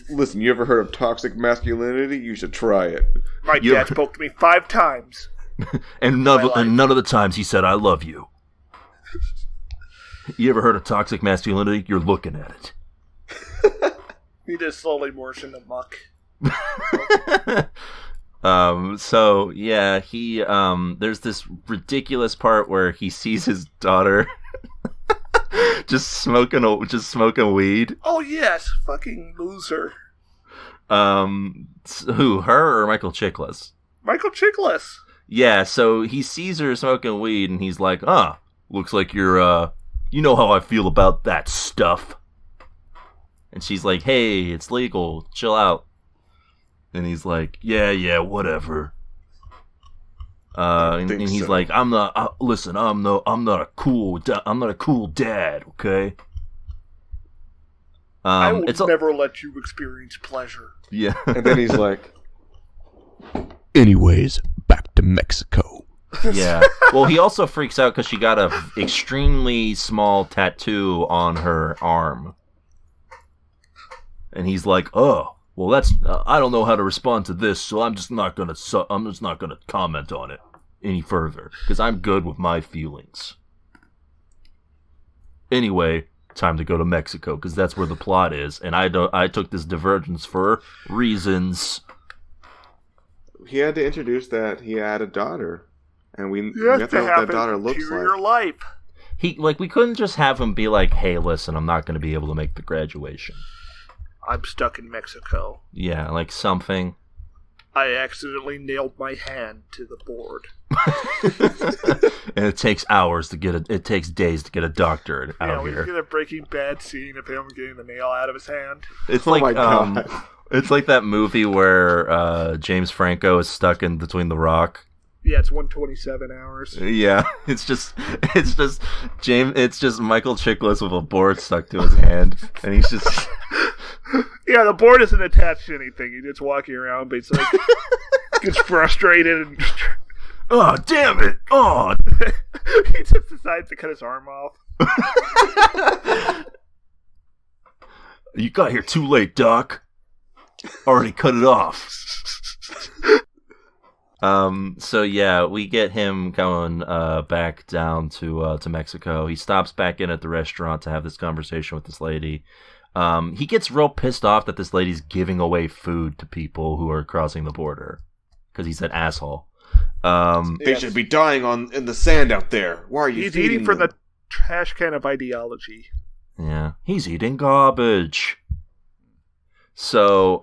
Listen, you ever heard of toxic masculinity? You should try it. My dad spoke to me 5 times. and none of the times he said, I love you. You ever heard of toxic masculinity? You're looking at it. He just slowly morphs into muck. So yeah, he there's this ridiculous part where he sees his daughter just smoking weed. Oh yes, fucking loser. Who, her or Michael Chiklis? Michael Chiklis. Yeah, so he sees her smoking weed and he's like, looks like you're you know how I feel about that stuff. And she's like, hey, it's legal, chill out. And he's like, yeah, whatever. And he's like, listen, I'm not a cool dad, okay? I will never let you experience pleasure. Yeah. And then he's like, anyways, back to Mexico. Yeah. Well, he also freaks out because she got a extremely small tattoo on her arm. And he's like, oh, well, that's I don't know how to respond to this, so I'm just not gonna comment on it any further because I'm good with my feelings. Anyway, time to go to Mexico because that's where the plot is, and I took this divergence for reasons. He had to introduce that he had a daughter, and we have to know what that daughter looks like. Your life. We couldn't just have him be like, hey, listen, I'm not going to be able to make the graduation. I'm stuck in Mexico. Yeah, like something. I accidentally nailed my hand to the board. And it takes hours to get it takes days to get a doctor out here. We get a Breaking Bad scene of him getting the nail out of his hand. It's oh my God. It's like that movie where James Franco is stuck in between the rock. Yeah, it's 127 hours. Yeah, it's just Michael Chiklis with a board stuck to his hand, and he's just. Yeah, the board isn't attached to anything. He's just walking around, but he's like gets frustrated and. Oh, damn it! Oh, he just decides to cut his arm off. You got here too late, Doc. Already cut it off. So yeah, we get him going back down to Mexico. He stops back in at the restaurant to have this conversation with this lady. He gets real pissed off that this lady's giving away food to people who are crossing the border because he's an asshole. They should be dying in the sand out there. Why are you? He's eating from the trash can of ideology. Yeah, he's eating garbage. So,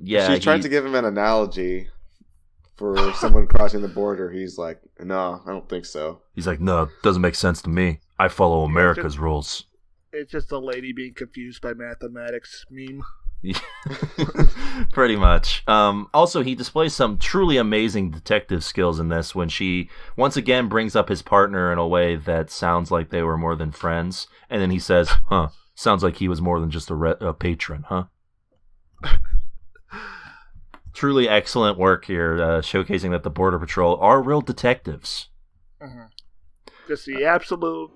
yeah, She's trying to give him an analogy for someone crossing the border. He's like, no, I don't think so. He's like, no, it doesn't make sense to me. I follow America's rules. It's just a lady being confused by mathematics meme. Pretty much. Also, he displays some truly amazing detective skills in this when she once again brings up his partner in a way that sounds like they were more than friends. And then he says, sounds like he was more than just a patron, huh? Truly excellent work here, showcasing that the Border Patrol are real detectives. Mm-hmm. Just the absolute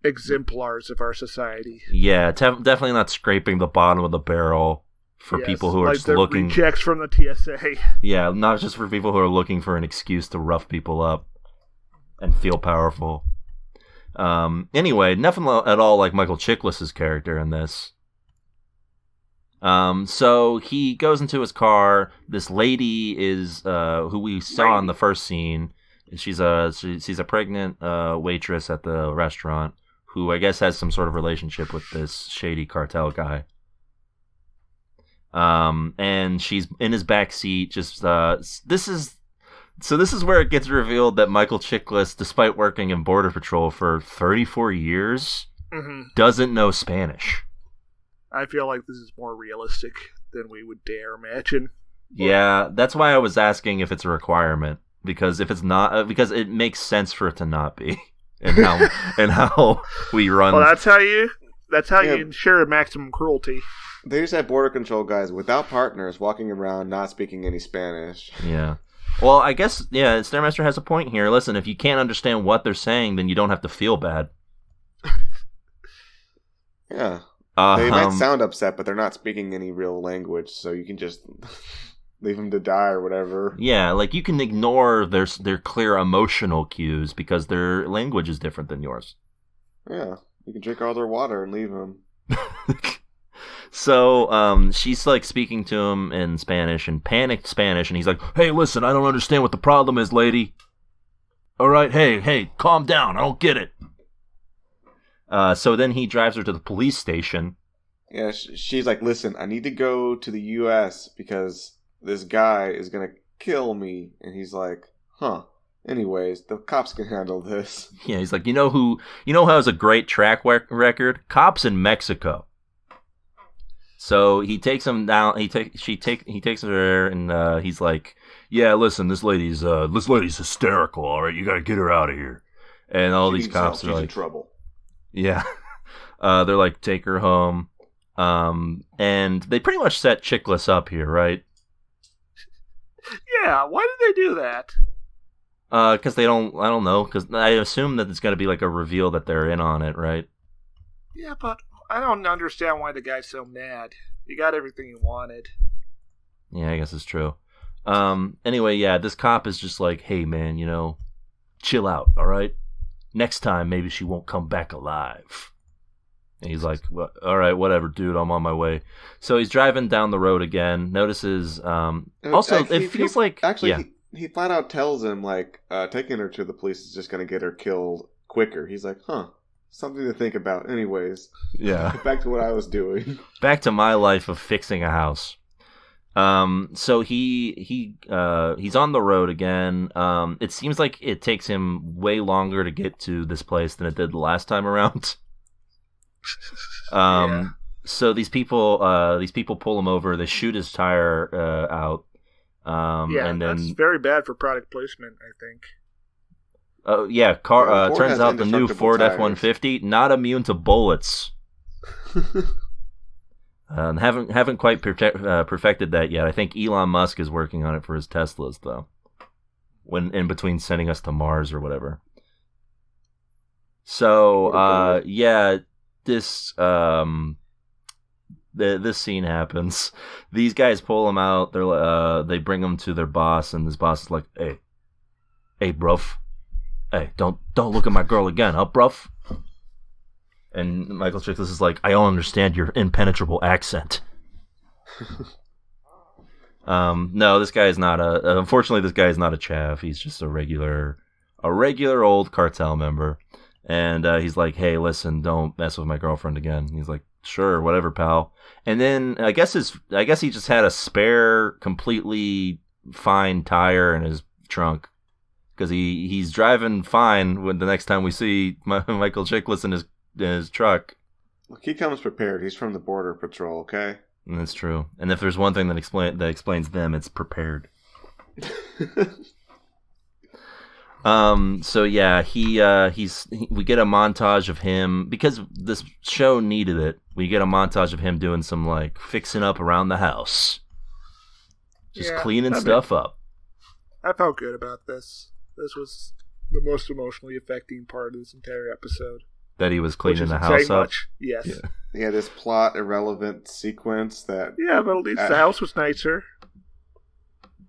exemplars of our society. Yeah, definitely not scraping the bottom of the barrel for people who are just looking. Rejects from the TSA. Yeah, not just for people who are looking for an excuse to rough people up and feel powerful. Anyway, nothing at all like Michael Chiklis' character in this. So he goes into his car. This lady is who we saw in the first scene. She's a pregnant waitress at the restaurant who I guess has some sort of relationship with this shady cartel guy. And she's in his back seat. This is where it gets revealed that Michael Chiklis, despite working in Border Patrol for 34 years, doesn't know Spanish. I feel like this is more realistic than we would dare imagine. Yeah, that's why I was asking if it's a requirement. because if it's not, because it makes sense for it to not be, and how we run. Well, that's how you ensure maximum cruelty. They just have border control guys without partners walking around not speaking any Spanish. Yeah. Well, I guess, yeah, Stairmaster has a point here. Listen, if you can't understand what they're saying, then you don't have to feel bad. Yeah. They might sound upset, but they're not speaking any real language, so you can just leave them to die or whatever. Yeah, like you can ignore their clear emotional cues because their language is different than yours. Yeah. You can drink all their water and leave them. So, she's like speaking to him in Spanish, in panicked Spanish, and he's like, "Hey, listen, I don't understand what the problem is, lady. All right, hey, calm down. I don't get it." So then he drives her to the police station. Yeah, she's like, "Listen, I need to go to the U.S. because this guy is gonna kill me." And he's like, "Huh. Anyways, the cops can handle this." Yeah, he's like, you know who has a great track record? Cops in Mexico. So he takes him down. He takes her there, and he's like, "Yeah, listen, this lady's hysterical. All right, you got to get her out of here." And all these cops are like, in trouble. Yeah, they're like, "Take her home," and they pretty much set Chickless up here, right? Yeah, why did they do that? Because I don't know, because I assume that it's going to be like a reveal that they're in on it, right? Yeah, but I don't understand why the guy's so mad. He got everything he wanted. Yeah, I guess it's true. Anyway, yeah, this cop is just like, "Hey, man, chill out, all right? Next time, maybe she won't come back alive." And he's like, "Well, all right, whatever, dude, I'm on my way." So he's driving down the road again, notices, also, it feels like... Actually, yeah. he flat out tells him, like, taking her to the police is just going to get her killed quicker. He's like, huh. Something to think about. Anyways, yeah. Back to what I was doing. Back to my life of fixing a house. So he's on the road again. It seems like it takes him way longer to get to this place than it did the last time around. Yeah. So these people pull him over. They shoot his tire out. And then that's very bad for product placement, I think. Oh yeah, turns out the new Ford tires. F-150 not immune to bullets. Haven't quite perfected that yet. I think Elon Musk is working on it for his Teslas, though. When in between sending us to Mars or whatever. So yeah, this this scene happens. These guys pull him out. They bring him to their boss, and this boss is like, "Hey, bruv. Hey, don't look at my girl again, huh, bruv?" And Michael Chiklis is like, "I don't understand your impenetrable accent." No, this guy is not unfortunately, this guy is not a chav. He's just a regular old cartel member. And he's like, "Hey, listen, don't mess with my girlfriend again." He's like, "Sure, whatever, pal." And then I guess he just had a spare, completely fine tire in his trunk. Because he's driving fine when the next time we see Michael Chiklis in his truck. Look, he comes prepared. He's from the Border Patrol, okay? And that's true. And if there's one thing that explains them, it's prepared. So yeah, we get a montage of him because this show needed it. We get a montage of him doing some like fixing up around the house, just cleaning stuff up. I felt good about this. This was the most emotionally affecting part of this entire episode. That he was cleaning the house up. Yes. Yeah, this plot irrelevant sequence that. Yeah, but at least the house was nicer.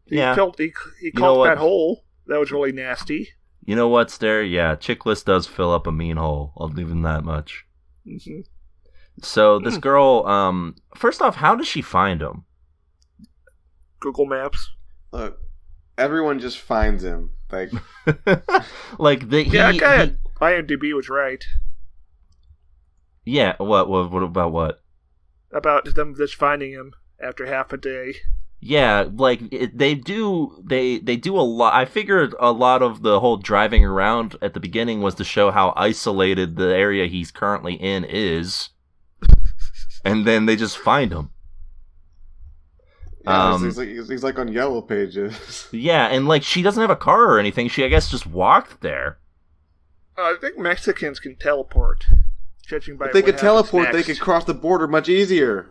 He Yeah. called that hole. That was really nasty. You know what's there? Yeah, Chickless does fill up a mean hole. I'll give him that much. Mm-hmm. So this girl, first off, how does she find him? Google Maps. Look, everyone just finds him. Like, IMDb was right. Yeah, what about what? About them just finding him after half a day. Yeah, like they do a lot. I figured a lot of the whole driving around at the beginning was to show how isolated the area he's currently in is, and then they just find him. He's like on Yellow Pages. Yeah, and like she doesn't have a car or anything. She, I guess, just walked there. I think Mexicans can teleport. Judging by If they what could teleport, happens they next. could cross the border much easier.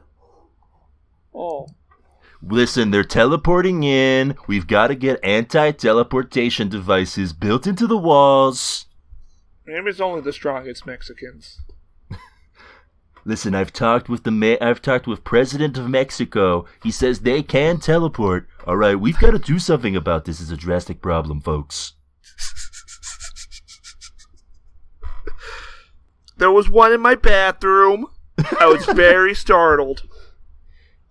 Oh. Listen, they're teleporting in. We've got to get anti-teleportation devices built into the walls. Maybe it's only the strongest Mexicans. Listen, I've talked with President of Mexico. He says they can teleport. All right, we've got to do something about this. It's a drastic problem, folks. There was one in my bathroom. I was very startled.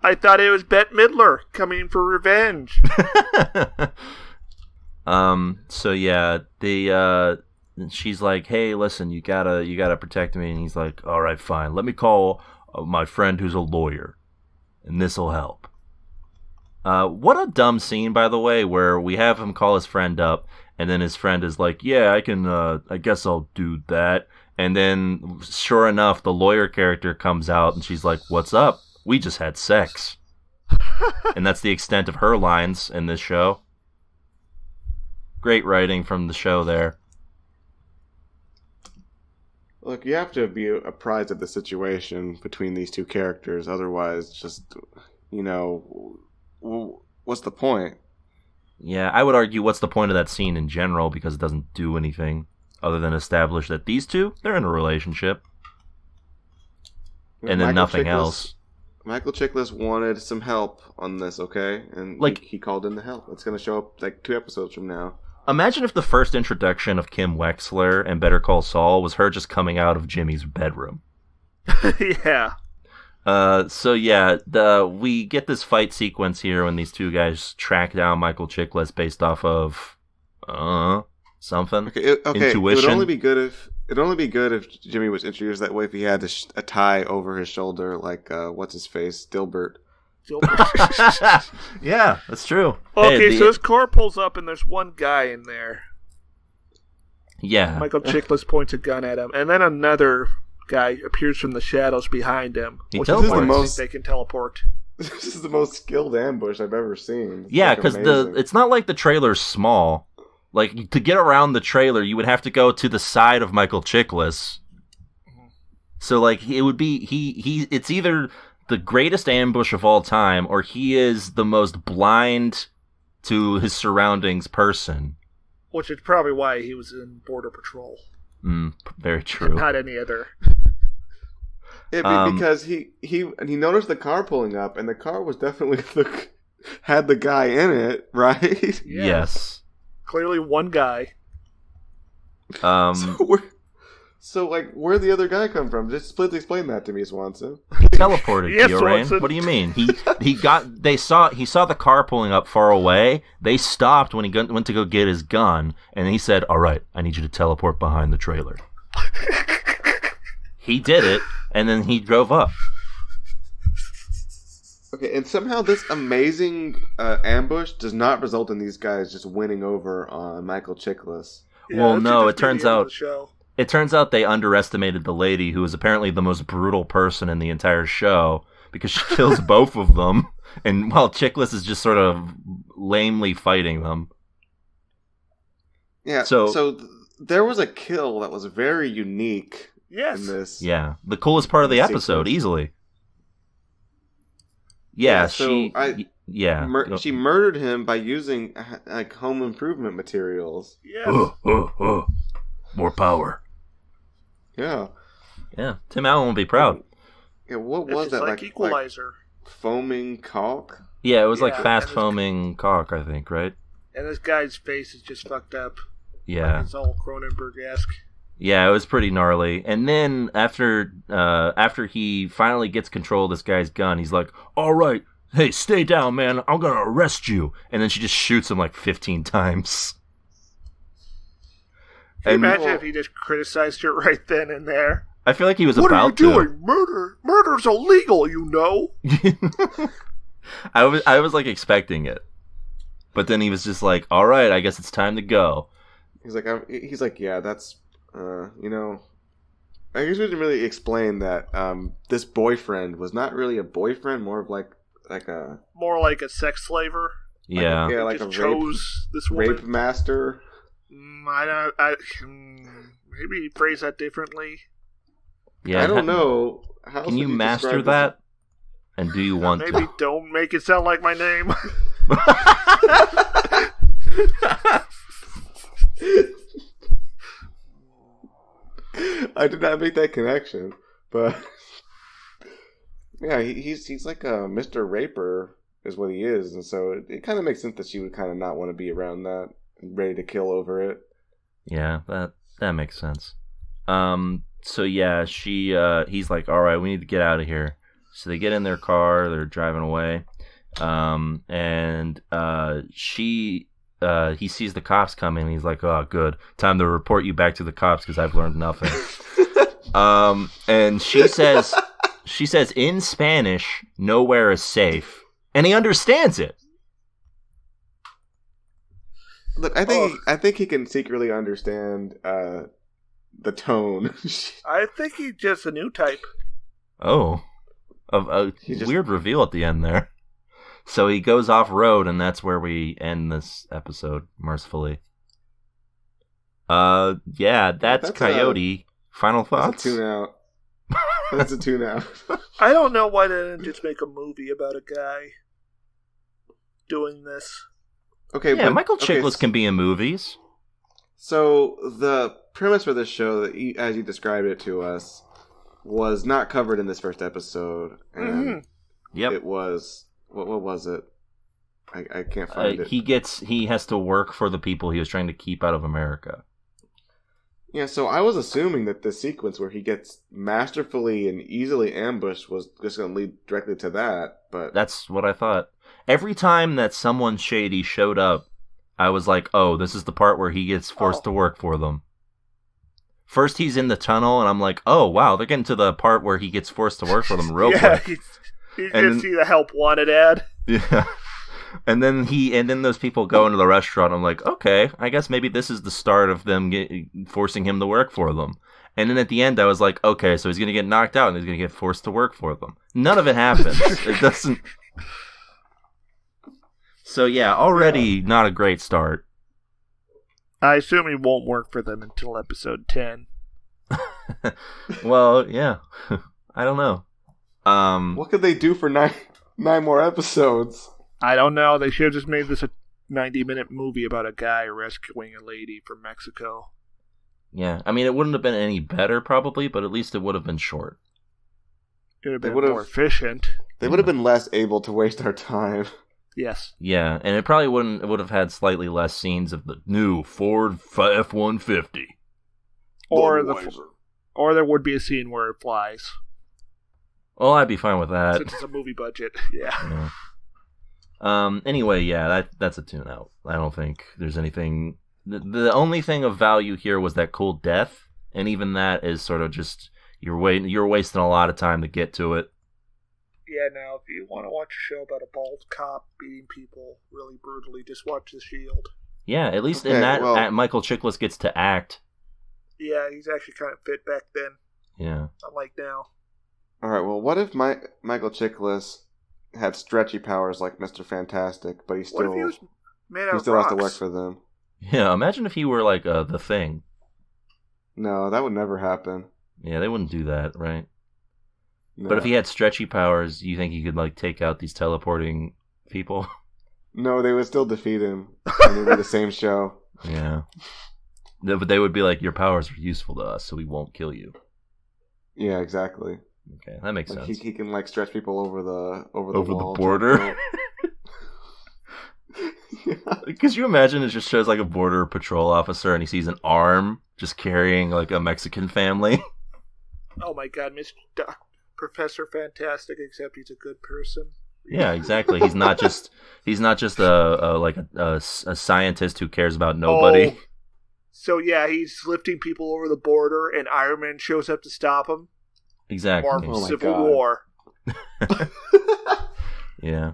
I thought it was Bette Midler coming for revenge. So yeah, she's like, "Hey, listen, you gotta protect me," and he's like, "All right, fine. Let me call my friend who's a lawyer, and this'll help." What a dumb scene, by the way, where we have him call his friend up, and then his friend is like, "Yeah, I can. I guess I'll do that." And then, sure enough, the lawyer character comes out, and she's like, "What's up? We just had sex." And that's the extent of her lines in this show. Great writing from the show there. Look, you have to be apprised of the situation between these two characters. Otherwise, just, what's the point? Yeah, I would argue what's the point of that scene in general, because it doesn't do anything other than establish that these two, they're in a relationship. And then nothing else. Michael Chiklis wanted some help on this, okay? And he called in the help. It's going to show up like 2 episodes from now. Imagine if the first introduction of Kim Wexler and Better Call Saul was her just coming out of Jimmy's bedroom. Yeah. We get this fight sequence here when these two guys track down Michael Chiklis based off of something. Intuition. It would only be good if Jimmy was introduced that way. If he had a tie over his shoulder, like what's his face, Dilbert. Yeah, that's true. Okay, so his car pulls up and there's one guy in there. Yeah. Michael Chiklis points a gun at him, and then another guy appears from the shadows behind him. He which teleports. They can teleport. This is the most skilled ambush I've ever seen. Yeah, because it's not like the trailer's small. Like, to get around the trailer, you would have to go to the side of Michael Chiklis. So, like, it would be it's either the greatest ambush of all time, or he is the most blind to his surroundings person. Which is probably why he was in Border Patrol. Very true. Not any other. Because he noticed the car pulling up, and the car was definitely had the guy in it, right? Yes. Clearly one guy. Where'd the other guy come from? Just please explain that to me, Swanson. He teleported, Yes, Rain. Swanson. What do you mean? He saw the car pulling up far away. They stopped when he went to go get his gun, and he said, "All right, I need you to teleport behind the trailer." He did it, and then he drove up. Okay, and somehow this amazing ambush does not result in these guys just winning over on Michael Chiklis. Yeah, Well, no, it turns out show. It turns out they underestimated the lady, who is apparently the most brutal person in the entire show, because she kills both of them, and while Chiklis is just sort of lamely fighting them. Yeah, so there was a kill that was very unique in this. Yeah, the coolest part of the episode, easily. Yeah, she murdered him by using like home improvement materials. Yes. More power. Yeah. Yeah, Tim Allen will be proud. Yeah, what was that? Like Equalizer. Like foaming caulk? Yeah, it was like fast foaming caulk, I think, right? And this guy's face is just fucked up. Yeah. Like it's all Cronenberg-esque. Yeah, it was pretty gnarly. And then after he finally gets control of this guy's gun, he's like, "All right, hey, stay down, man. I'm gonna arrest you." And then she just shoots him like 15 times. Can you imagine if he just criticized her right then and there? I feel like he was about to. What are you doing? Murder! Murder's illegal, you know? I was like expecting it. But then he was just like, "All right, I guess it's time to go." He's like, yeah, that's, I guess we didn't really explain that this boyfriend was not really a boyfriend, more of like more like a sex slaver. Yeah. Yeah, like just a chose this woman. rape master. Maybe phrase that differently. Yeah. I don't know. How Can you master that? And do you want Maybe to? don't make it sound like my name. I did not make that connection, but yeah, he's like a Mr. Raper is what he is, and so it kind of makes sense that she would kind of not want to be around that, ready to kill over it. Yeah, that makes sense. So yeah, he's like, all right, we need to get out of here. So they get in their car, they're driving away, and he sees the cops coming, and he's like, oh, good, time to report you back to the cops because I've learned nothing. And she says in Spanish, nowhere is safe, and he understands it. Look, I think he can secretly understand the tone. I think he's just a new type. Oh, a weird reveal at the end there. So he goes off road, and that's where we end this episode, mercifully. Yeah, that's Coyote. Final thoughts? That's a tune out. That's a tune out. I don't know why they didn't just make a movie about a guy doing this. Okay, yeah, Michael Chiklis can be in movies. So the premise for this show, as you described it to us, was not covered in this first episode, and Yep. it was what was it? I can't find it. He has to work for the people he was trying to keep out of America. Yeah, so I was assuming that the sequence where he gets masterfully and easily ambushed was just going to lead directly to that, but That's what I thought. Every time that someone shady showed up, I was like, oh, this is the part where he gets forced to work for them. First he's in the tunnel, and I'm like, oh, wow, they're getting to the part where he gets forced to work for them real quick. You can see the help wanted ad. Yeah. And then those people go into the restaurant. I'm like, okay, I guess maybe this is the start of them forcing him to work for them. And then at the end, I was like, okay, so he's going to get knocked out and he's going to get forced to work for them. None of it happens. It doesn't. So yeah, already not a great start. I assume he won't work for them until episode 10. Well, yeah. I don't know. what could they do for nine more episodes? I don't know. They should have just made this a 90-minute movie about a guy rescuing a lady from Mexico. Yeah, I mean, it wouldn't have been any better, probably, but at least it would have been short. It would have been more efficient. They would have been less able to waste our time. Yes. Yeah, and it would have had slightly less scenes of the new Ford F-150. Or there would be a scene where it flies. Well, I'd be fine with that. Since it's a movie budget, yeah. Anyway, yeah, that's a tune out. I don't think there's anything. The only thing of value here was that cool death, and even that is sort of just you're wasting a lot of time to get to it. Yeah, now if you want to watch a show about a bald cop beating people really brutally, just watch The Shield. Yeah, at least in that, Michael Chiklis gets to act. Yeah, he's actually kind of fit back then. Yeah. Unlike now. All right, well, what if Michael Chiklis had stretchy powers like Mr. Fantastic, but he still has to work for them? Yeah, imagine if he were like the Thing. No, that would never happen. Yeah, they wouldn't do that, right? No. But if he had stretchy powers, you think he could like take out these teleporting people? No, they would still defeat him. And it would be the same show. Yeah. But they would be like, your powers are useful to us, so we won't kill you. Yeah, exactly. Okay, that makes sense. He can like stretch people over the wall, the border. Because you imagine it just shows like a border patrol officer and he sees an arm just carrying like a Mexican family. Oh my God, Professor Fantastic, except he's a good person. Yeah, exactly. He's not just a scientist who cares about nobody. Oh. So yeah, he's lifting people over the border, and Iron Man shows up to stop him. Exactly. Or Civil War. Yeah.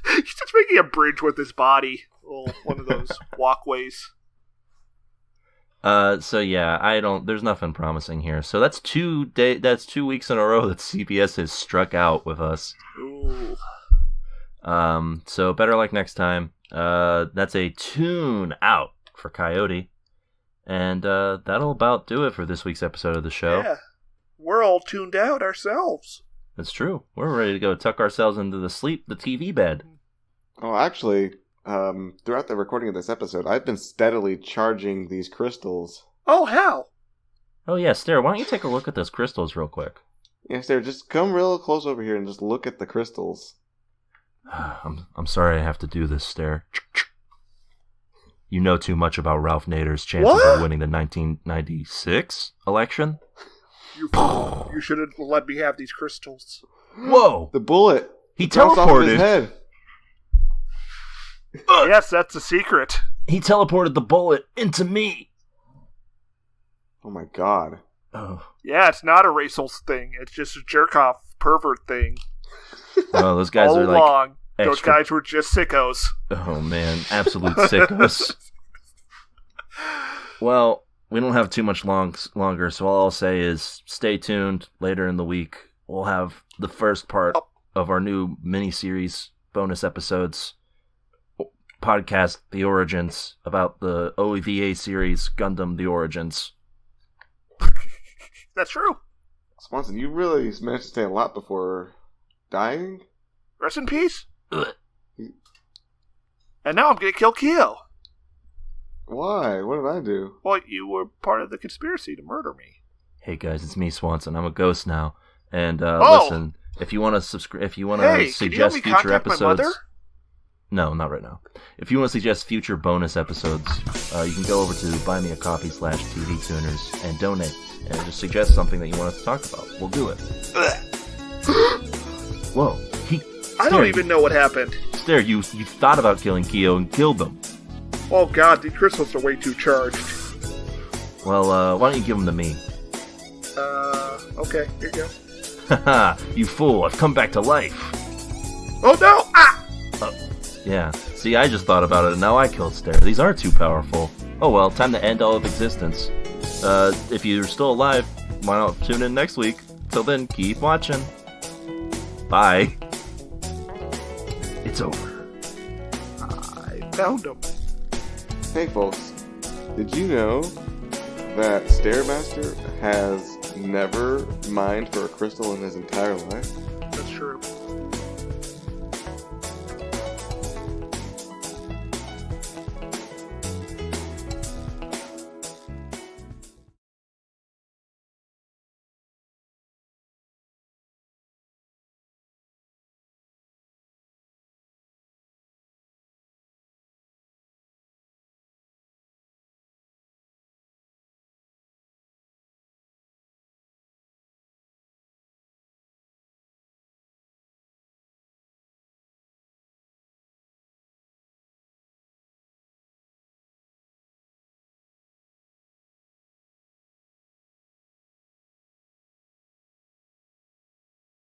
He's just making a bridge with his body. One of those walkways. So yeah, there's nothing promising here. So that's 2 weeks in a row that CBS has struck out with us. Ooh. So better luck next time. That's a tune out for Coyote. And that'll about do it for this week's episode of the show. Yeah. We're all tuned out ourselves. That's true. We're ready to go tuck ourselves into the TV bed. Oh, actually, throughout the recording of this episode, I've been steadily charging these crystals. Oh, how? Oh, yeah, Stare, why don't you take a look at those crystals real quick? Yeah, Sarah, just come real close over here and just look at the crystals. I'm sorry I have to do this, Stare. You know too much about Ralph Nader's chances of winning the 1996 election? You should have let me have these crystals. Whoa! The bullet! He bounced off of his teleported! head. Yes, that's a secret. He teleported the bullet into me! Oh my god. Oh. Yeah, it's not a racial thing. It's just a jerk-off pervert thing. Oh, those guys All are like along, those extra... guys were just sickos. Oh, man. Absolute sickos. Well, we don't have too much longer, so all I'll say is stay tuned. Later in the week, we'll have the first part of our new mini-series bonus episodes podcast, The Origins, about the OEVA series, Gundam The Origins. That's true. Swanson, you really managed to stay a lot before dying? Rest in peace. Ugh. And now I'm gonna kill Kyo. Why? What did I do? Well, you were part of the conspiracy to murder me. Hey guys, it's me, Swanson. I'm a ghost now. And Oh! listen, if you want to subscribe, if you want Hey, to can you help suggest me future contact my episodes, mother? no, not right now. If you want to suggest future bonus episodes, you can go over to buymeacoffee.com/TV Tuners and donate, and just suggest something that you want us to talk about. We'll do it. Whoa, I don't even know what happened. Stare, you thought about killing Kyo and killed them. Oh god, these crystals are way too charged. Well, why don't you give them to me? Okay, here you go. Haha, you fool! I've come back to life. Oh no! Ah! Yeah. See, I just thought about it, and now I killed Stare. These aren't too powerful. Oh well, time to end all of existence. If you're still alive, why not tune in next week? Till then, keep watching. Bye. It's over. I found them. Hey folks, did you know that Stairmaster has never mined for a crystal in his entire life? That's true.